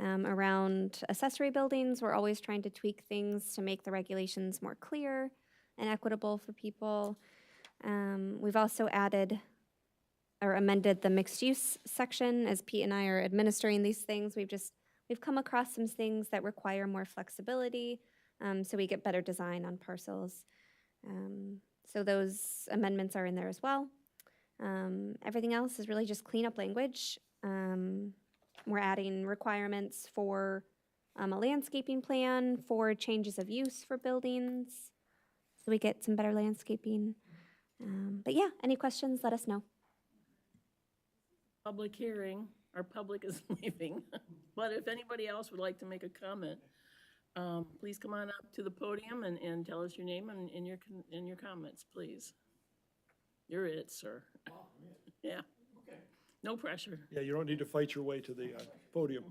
around accessory buildings. We're always trying to tweak things to make the regulations more clear and equitable for people. We've also added or amended the mixed use section as Pete and I are administering these things. We've come across some things that require more flexibility, so we get better design on parcels. So those amendments are in there as well. Everything else is really just cleanup language. We're adding requirements for a landscaping plan for changes of use for buildings, so we get some better landscaping. But yeah, any questions, let us know. Public hearing, our public is leaving, but if anybody else would like to make a comment, please come on up to the podium and tell us your name and your comments, please. You're it, sir. Yeah. Okay. No pressure. Yeah, you don't need to fight your way to the podium.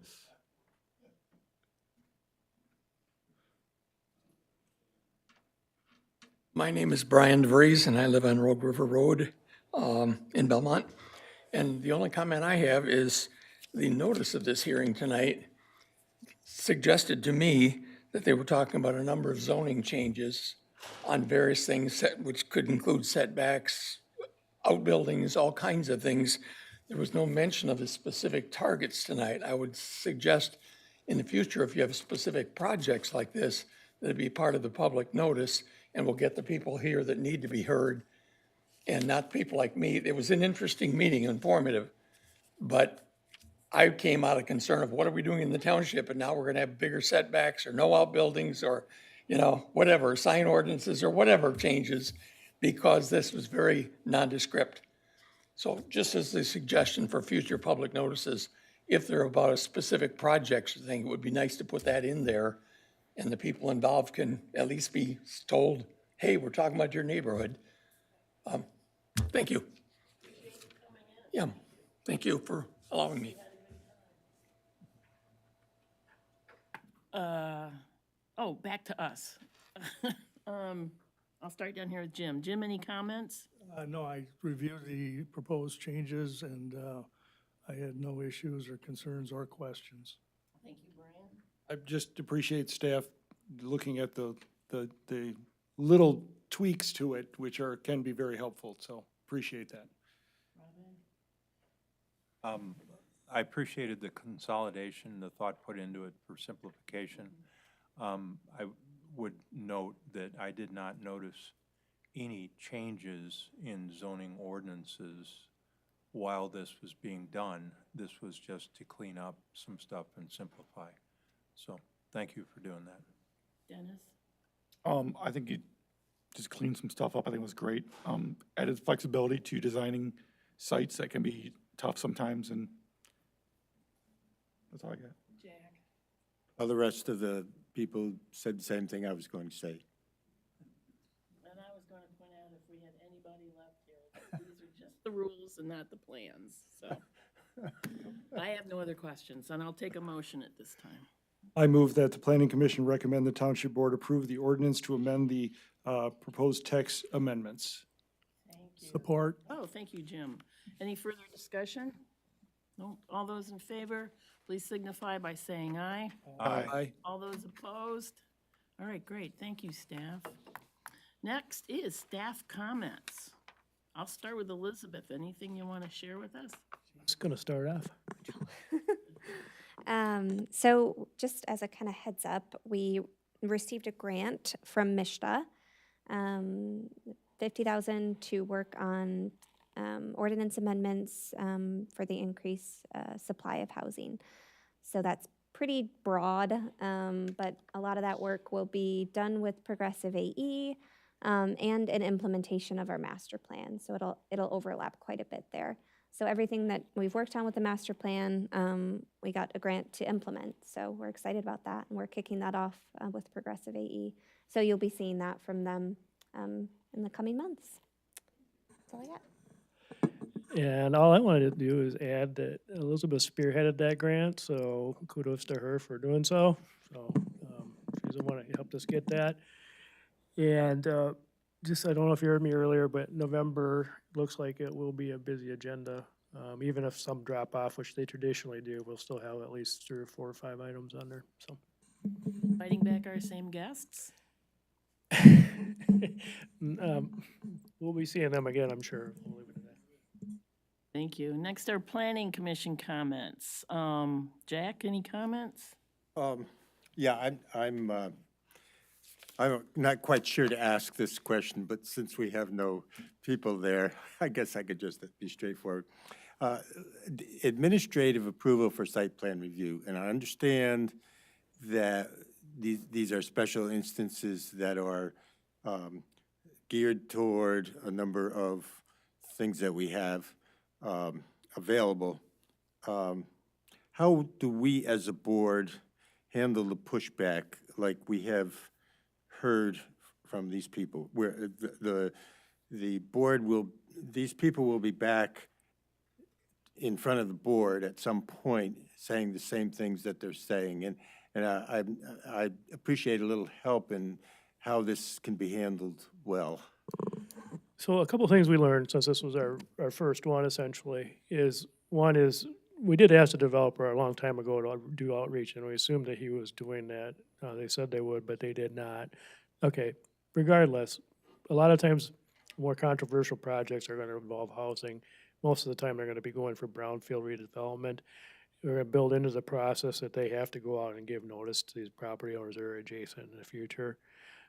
My name is Brian DeVries, and I live on Rogue River Road in Belmont. And the only comment I have is the notice of this hearing tonight suggested to me that they were talking about a number of zoning changes on various things, which could include setbacks, outbuildings, all kinds of things. There was no mention of the specific targets tonight. I would suggest in the future, if you have specific projects like this, that it be part of the public notice, and we'll get the people here that need to be heard, and not people like me. It was an interesting meeting, informative, but I came out of concern of what are we doing in the township, and now we're gonna have bigger setbacks or no outbuildings or, whatever, sign ordinances or whatever changes, because this was very nondescript. So just as a suggestion for future public notices, if they're about a specific project thing, it would be nice to put that in there, and the people involved can at least be told, hey, we're talking about your neighborhood. Thank you. Yeah, thank you for allowing me. Back to us. I'll start down here with Jim. Jim, any comments? No, I reviewed the proposed changes and I had no issues or concerns or questions. Thank you, Brian. I just appreciate staff looking at the little tweaks to it, which can be very helpful, so appreciate that. I appreciated the consolidation, the thought put into it for simplification. I would note that I did not notice any changes in zoning ordinances while this was being done. This was just to clean up some stuff and simplify. So thank you for doing that. Dennis? I think you just cleaned some stuff up. I think it was great. Added flexibility to designing sites that can be tough sometimes, and that's all I got. Jack? All the rest of the people said the same thing I was going to say. And I was going to point out if we had anybody left here, that these are just the rules and not the plans, so. I have no other questions, and I'll take a motion at this time. I move that the Planning Commission recommend the Township Board approve the ordinance to amend the proposed text amendments. Thank you. Support. Oh, thank you, Jim. Any further discussion? No? All those in favor, please signify by saying aye. Aye. All those opposed? All right, great. Thank you, staff. Next is staff comments. I'll start with Elizabeth. Anything you want to share with us? Just gonna start off. So just as a kind of heads up, we received a grant from MISTA, $50,000 to work on ordinance amendments for the increased supply of housing. So that's pretty broad, but a lot of that work will be done with Progressive AE and an implementation of our master plan. So it'll overlap quite a bit there. So everything that we've worked on with the master plan, we got a grant to implement. So we're excited about that, and we're kicking that off with Progressive AE. So you'll be seeing that from them in the coming months. That's all I got. And all I wanted to do is add that Elizabeth spearheaded that grant, so kudos to her for doing so. So she's the one that helped us get that. And just, I don't know if you heard me earlier, but November looks like it will be a busy agenda. Even if some drop off, which they traditionally do, we'll still have at least 3 or 4 or 5 items on there, so. Inviting back our same guests? We'll be seeing them again, I'm sure. We'll leave it at that. Thank you. Next are Planning Commission comments. Jack, any comments? Yeah, I'm not quite sure to ask this question, but since we have no people there, I guess I could just be straightforward. Administrative approval for site plan review, and I understand that these are special instances that are geared toward a number of things that we have available. How do we as a board handle the pushback like we have heard from these people, where the board will, these people will be back in front of the board at some point saying the same things that they're saying, and I appreciate a little help in how this can be handled well. So a couple of things we learned, since this was our first one essentially, is, one is, we did ask the developer a long time ago to do outreach, and we assumed that he was doing that. They said they would, but they did not. Okay, regardless, a lot of times, more controversial projects are gonna involve housing. Most of the time, they're gonna be going for brownfield redevelopment. We're gonna build into the process that they have to go out and give notice to these property owners that are adjacent in the future.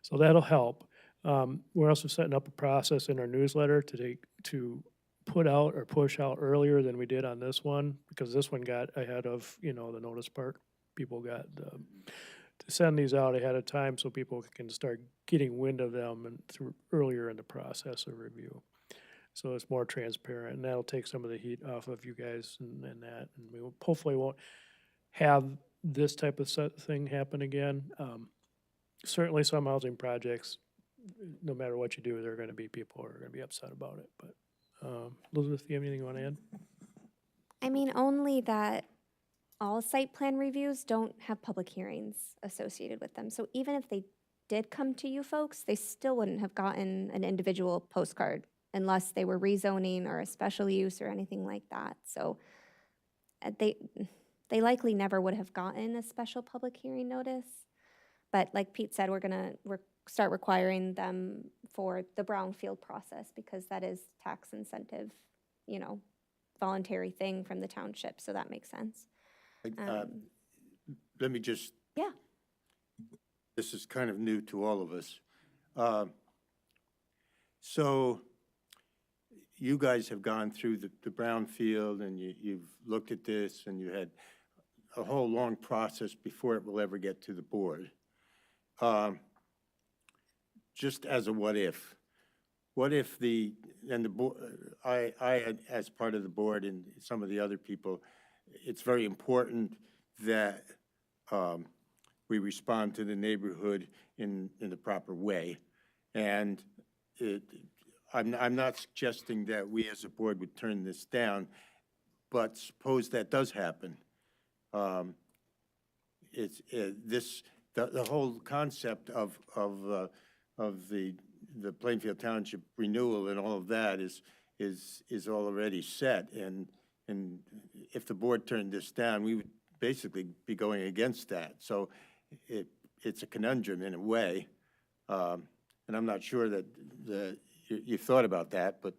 So that'll help. We're also setting up a process in our newsletter to put out or push out earlier than we did on this one, because this one got ahead of, the notice part. People got, to send these out ahead of time so people can start getting wind of them and through earlier in the process of review. So it's more transparent, and that'll take some of the heat off of you guys and that, and we hopefully won't have this type of thing happen again. Certainly some housing projects, no matter what you do, there are gonna be people who are gonna be upset about it, but, Elizabeth, do you have anything you wanna add? I mean, only that all site plan reviews don't have public hearings associated with them. So even if they did come to you folks, they still wouldn't have gotten an individual postcard unless they were rezoning or a special use or anything like that. So they likely never would have gotten a special public hearing notice. But like Pete said, we're gonna start requiring them for the brownfield process, because that is tax incentive, voluntary thing from the township, so that makes sense. Let me just. Yeah. This is kind of new to all of us. So you guys have gone through the brownfield, and you've looked at this, and you had a whole long process before it will ever get to the board. Just as a what if the board, I, as part of the board and some of the other people, it's very important that we respond to the neighborhood in the proper way. And I'm not suggesting that we as a board would turn this down, but suppose that does happen. The whole concept of the Plainfield Township renewal and all of that is already set, and if the board turned this down, we would basically be going against that. So it's a conundrum in a way, and I'm not sure that you've thought about that, but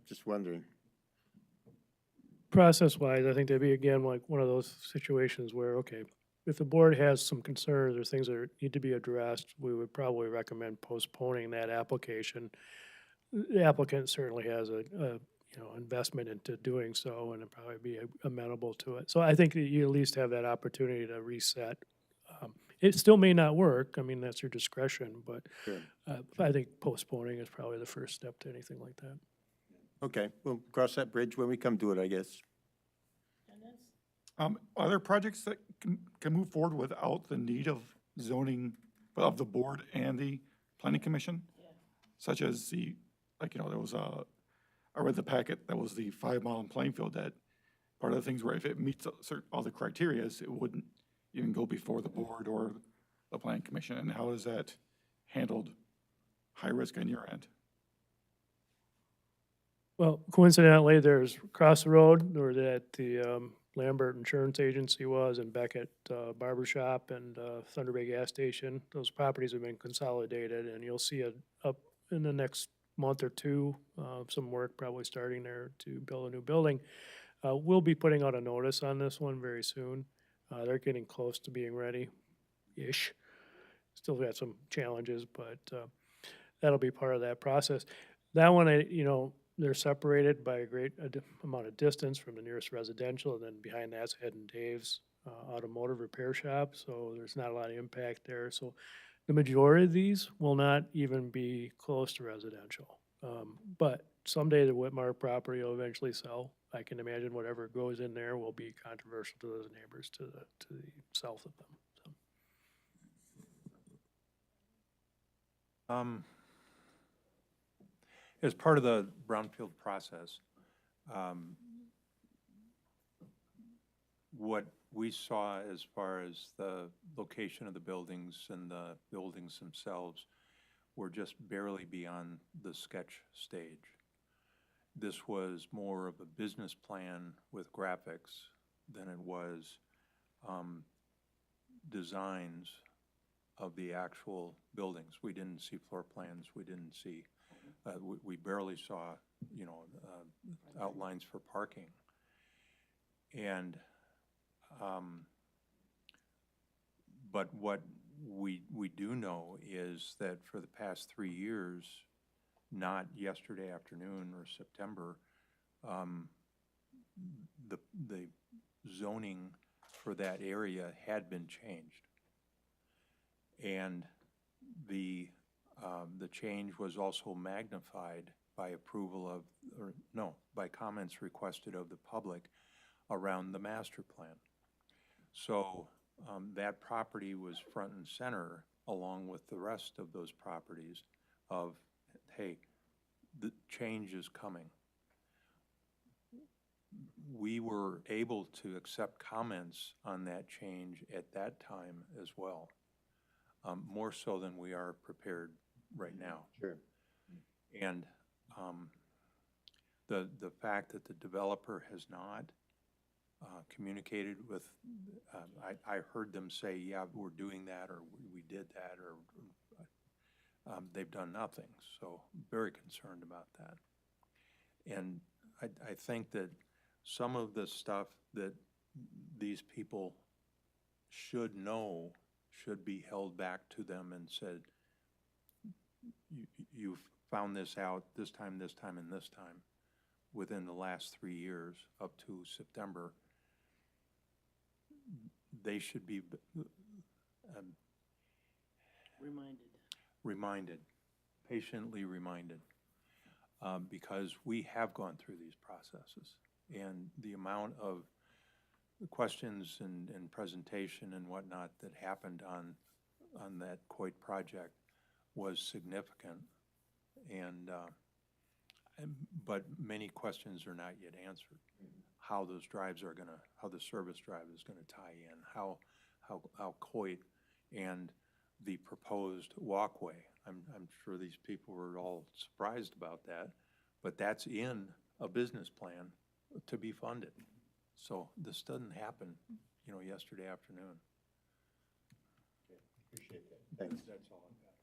just wondering. Process-wise, I think that'd be, again, like one of those situations where, okay, if the board has some concerns or things that need to be addressed, we would probably recommend postponing that application. The applicant certainly has a investment into doing so, and it'd probably be amenable to it. So I think that you at least have that opportunity to reset. It still may not work. I mean, that's your discretion, but Sure. I think postponing is probably the first step to anything like that. Okay, we'll cross that bridge when we come to it, I guess. Are there projects that can move forward without the need of zoning, of the board and the planning commission? Such as there was I read the packet, that was the 5 mile in Plainfield, that part of the things where if it meets all the criterias, it wouldn't even go before the board or the planning commission. And how is that handled, high risk on your end? Well, coincidentally, there's across the road, or that the Lambert Insurance Agency was, and Beckett Barber Shop and Thunder Bay Gas Station. Those properties have been consolidated, and you'll see it up in the next month or two, some work probably starting there to build a new building. We'll be putting out a notice on this one very soon. They're getting close to being ready-ish. Still got some challenges, but that'll be part of that process. That one, they're separated by a great amount of distance from the nearest residential, and then behind that's Ed and Dave's automotive repair shop, so there's not a lot of impact there. So the majority of these will not even be close to residential. But someday the Whitmar property will eventually sell. I can imagine whatever goes in there will be controversial to those neighbors to the south of them. So. As part of the brownfield process, what we saw, as far as the location of the buildings and the buildings themselves, were just barely beyond the sketch stage. This was more of a business plan with graphics than it was designs of the actual buildings. We didn't see floor plans, we didn't see, we barely saw, you know, outlines for parking. And, but what we do know is that for the past 3 years, not yesterday afternoon or September, the zoning for that area had been changed. And the change was also magnified by approval of, or no, by comments requested of the public around the master plan. So that property was front and center along with the rest of those properties of, hey, the change is coming. We were able to accept comments on that change at that time as well, more so than we are prepared right now. Sure. And the fact that the developer has not communicated with, I heard them say, yeah, we're doing that, or we did that, or they've done nothing. So very concerned about that. And I think that some of the stuff that these people should know should be held back to them and said, you've found this out this time, and this time within the last 3 years up to September. They should be reminded, patiently reminded, because we have gone through these processes, and the amount of questions and presentation and whatnot that happened on that Coit project was significant, and but many questions are not yet answered. How those drives are gonna, how the service drive is gonna tie in, how Coit and the proposed walkway. I'm sure these people were all surprised about that, but that's in a business plan to be funded. So this doesn't happen, you know, yesterday afternoon. Appreciate that. Thanks. That's all I've got.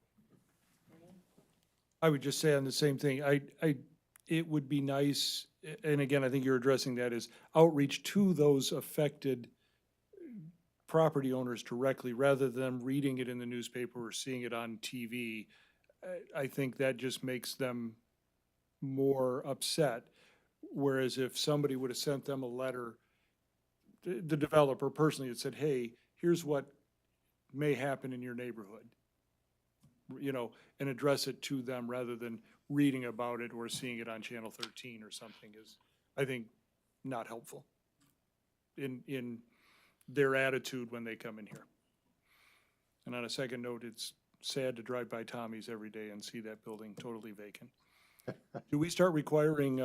I would just say on the same thing, it would be nice, and again, I think you're addressing that, is outreach to those affected property owners directly, rather than reading it in the newspaper or seeing it on TV. I think that just makes them more upset. Whereas if somebody would have sent them a letter, the developer personally had said, hey, here's what may happen in your neighborhood, you know, and address it to them rather than reading about it or seeing it on Channel 13 or something, is, I think, not helpful in their attitude when they come in here. And on a second note, it's sad to drive by Tommy's every day and see that building totally vacant. Do we start requiring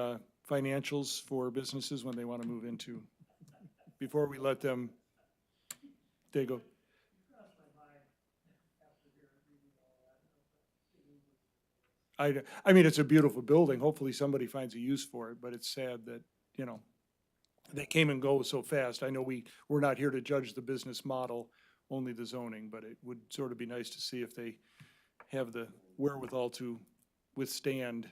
financials for businesses when they want to move into, before we let them, they go? I mean, it's a beautiful building. Hopefully somebody finds a use for it, but it's sad that, you know, they came and go so fast. I know we're not here to judge the business model, only the zoning, but it would sort of be nice to see if they have the wherewithal to withstand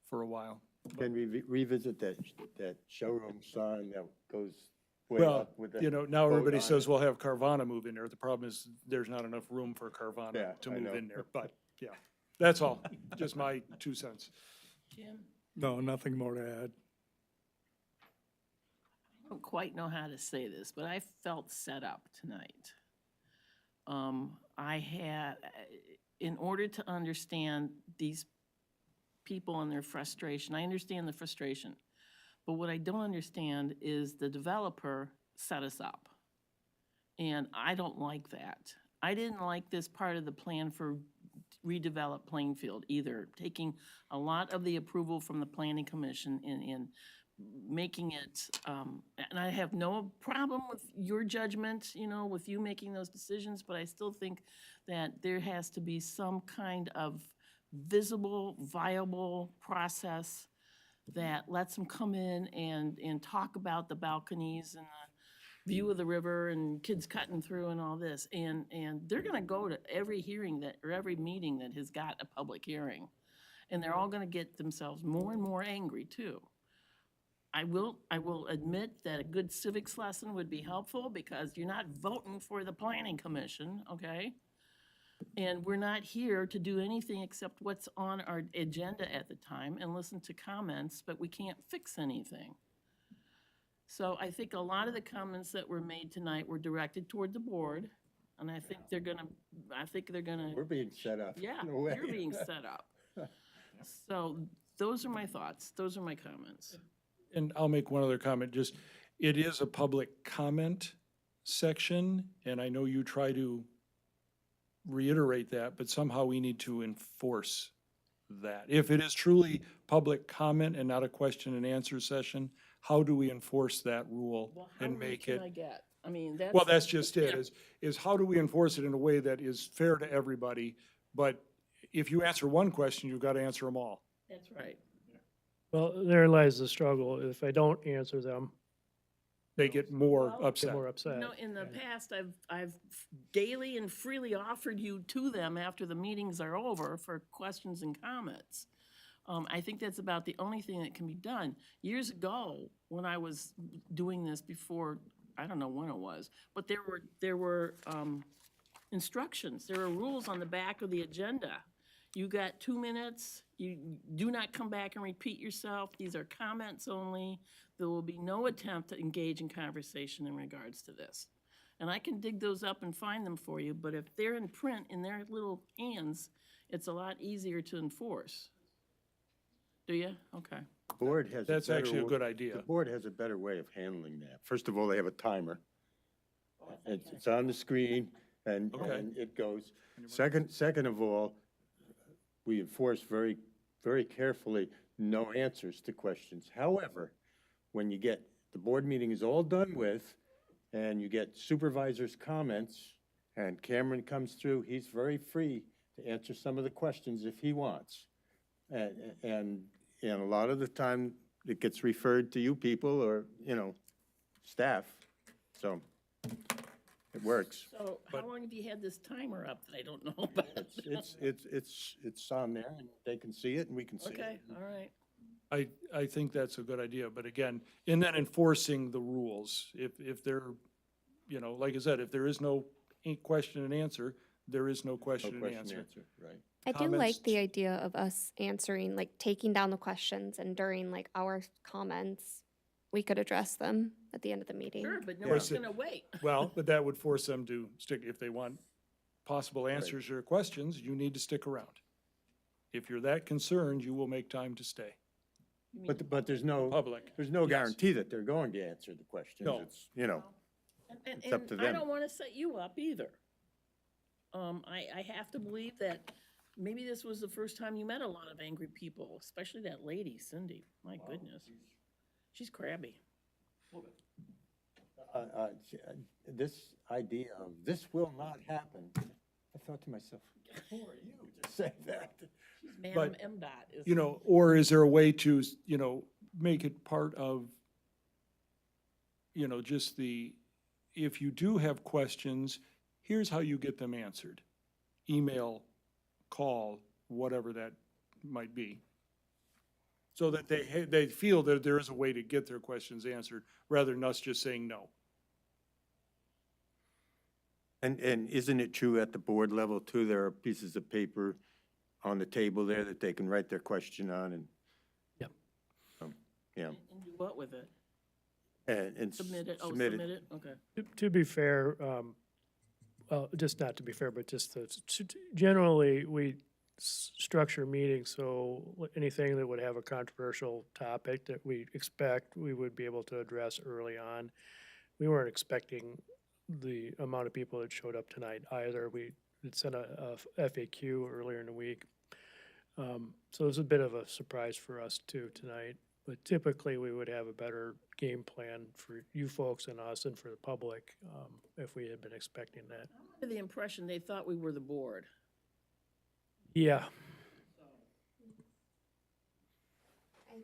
for a while. Can we revisit that showroom sign that goes way Well, up with the you know, now boat everybody on says it? we'll have Carvana move in there. The problem is there's not enough room for Carvana Yeah, to I move know. in there, but yeah, that's all. Just my 2 cents. Jim? No, nothing more to add. I don't quite know how to say this, but I felt set up tonight. I had, in order to understand these people and their frustration, I understand the frustration, but what I don't understand is the developer set us up. And I don't like that. I didn't like this part of the plan for redevelop Plainfield either, taking a lot of the approval from the planning commission and making it, and I have no problem with your judgment, you know, with you making those decisions, but I still think that there has to be some kind of visible, viable process that lets them come in and talk about the balconies and the view of the river and kids cutting through and all this. And they're gonna go to every hearing that, or every meeting that has got a public hearing. And they're all gonna get themselves more and more angry too. I will admit that a good civics lesson would be helpful because you're not voting for the planning commission, okay? And we're not here to do anything except what's on our agenda at the time and listen to comments, but we can't fix anything. So I think a lot of the comments that were made tonight were directed toward the board, and I think they're gonna, We're being set up. yeah, in a way. you're being set up. So those are my thoughts, those are my comments. And I'll make one other comment, just, it is a public comment section, and I know you try to reiterate that, but somehow we need to enforce that. If it is truly public comment and not a question and answer session, how do we enforce that rule Well, how and many make can it? I get? I mean, that's. Well, that's just it, is how do we enforce it in a way that is fair to everybody? But if you answer one question, you've got to answer them all. That's right. Well, there lies the struggle. If I don't answer them, They get more Well, get upset. more upset. You know, in the past, I've gaily and freely offered you to them after the meetings are over for questions and comments. I think that's about the only thing that can be done. Years ago, when I was doing this before, I don't know when it was, but there were instructions, there were rules on the back of the agenda. You got 2 minutes, you do not come back and repeat yourself, these are comments only. There will be no attempt to engage in conversation in regards to this. And I can dig those up and find them for you, but if they're in print in their little hands, it's a lot easier to enforce. Do you? Okay. Board has. That's better actually a wa- good idea. The board has a better way of handling that. First of all, they have a timer. It's on the screen and it goes. Second of all, we enforce very, very carefully, no answers to questions. However, when you get, the board meeting is all done with, and you get supervisor's comments, and Cameron comes through, he's very free to answer some of the questions if he wants. And a lot of the time, it gets referred to you people or, staff, so it works. So how long have you had this timer up that I don't know about? It's on there, and they can see it, and we can see it. Okay, all right. I think that's a good idea, but again, in that enforcing the rules, if there, like I said, if there is no question and answer, there is no question and answer. Right. I do Comments? like the idea of us answering, like taking down the questions and during like our comments, we could address them at the end of the meeting. Sure, but nobody's gonna wait. Well, but that would force them to stick, if they want possible answers to your questions, you need to stick around. If you're that concerned, you will make time to stay. But there's no. Public. There's no guarantee that they're going to answer the questions. No. It's, it's up to And I them. don't wanna set you up either. I have to believe that maybe this was the first time you met a lot of angry people, especially that lady, Cindy. My goodness. She's crabby. This idea of this will not happen, I thought to myself, who are you to say that? Madam But, MDOT is. Or is there a way to, make it part of, just if you do have questions, here's how you get them answered. Email, call, whatever that might be. So that they feel that there is a way to get their questions answered, rather than us just saying no. And isn't it true at the board level too, there are pieces of paper on the table there that they can write their question on and? Yep. Yeah. And do what with it? And Submit it, submit submit it, okay. To be fair, well, just not to be fair, but just generally, we structure meetings, so anything that would have a controversial topic that we expect, we would be able to address early on. We weren't expecting the amount of people that showed up tonight either. We had sent a FAQ earlier in the week. So it was a bit of a surprise for us too tonight. But typically, we would have a better game plan for you folks and us and for the public, if we had been expecting that. Under the impression they thought we were the board. Yeah, And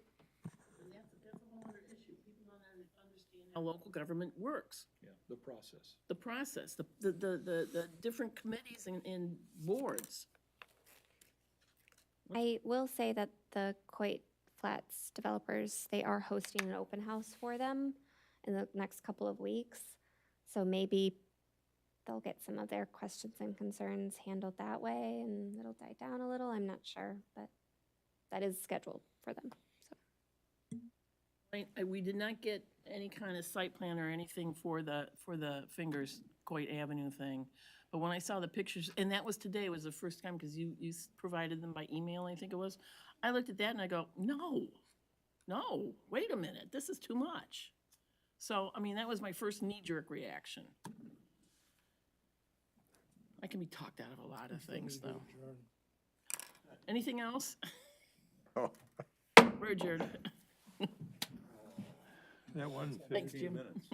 that's a whole other issue. People don't understand how local government works. Yeah, the process. The process, the different committees and boards. I will say that the Coit Flats developers, they are hosting an open house for them in the next couple of weeks. So maybe they'll get some of their questions and concerns handled that way and it'll die down a little. I'm not sure, but that is scheduled for them. We did not get any kind of site plan or anything for the Fingers Coit Avenue thing. But when I saw the pictures, and that was today, was the first time, because you provided them by email, I think it was. I looked at that and I go, no, wait a minute, this is too much. So, I mean, that was my first knee-jerk reaction. I can be talked out of a lot of things, though. Anything else? Oh. We're adjourned. That one Thanks, 15 Jim. minutes.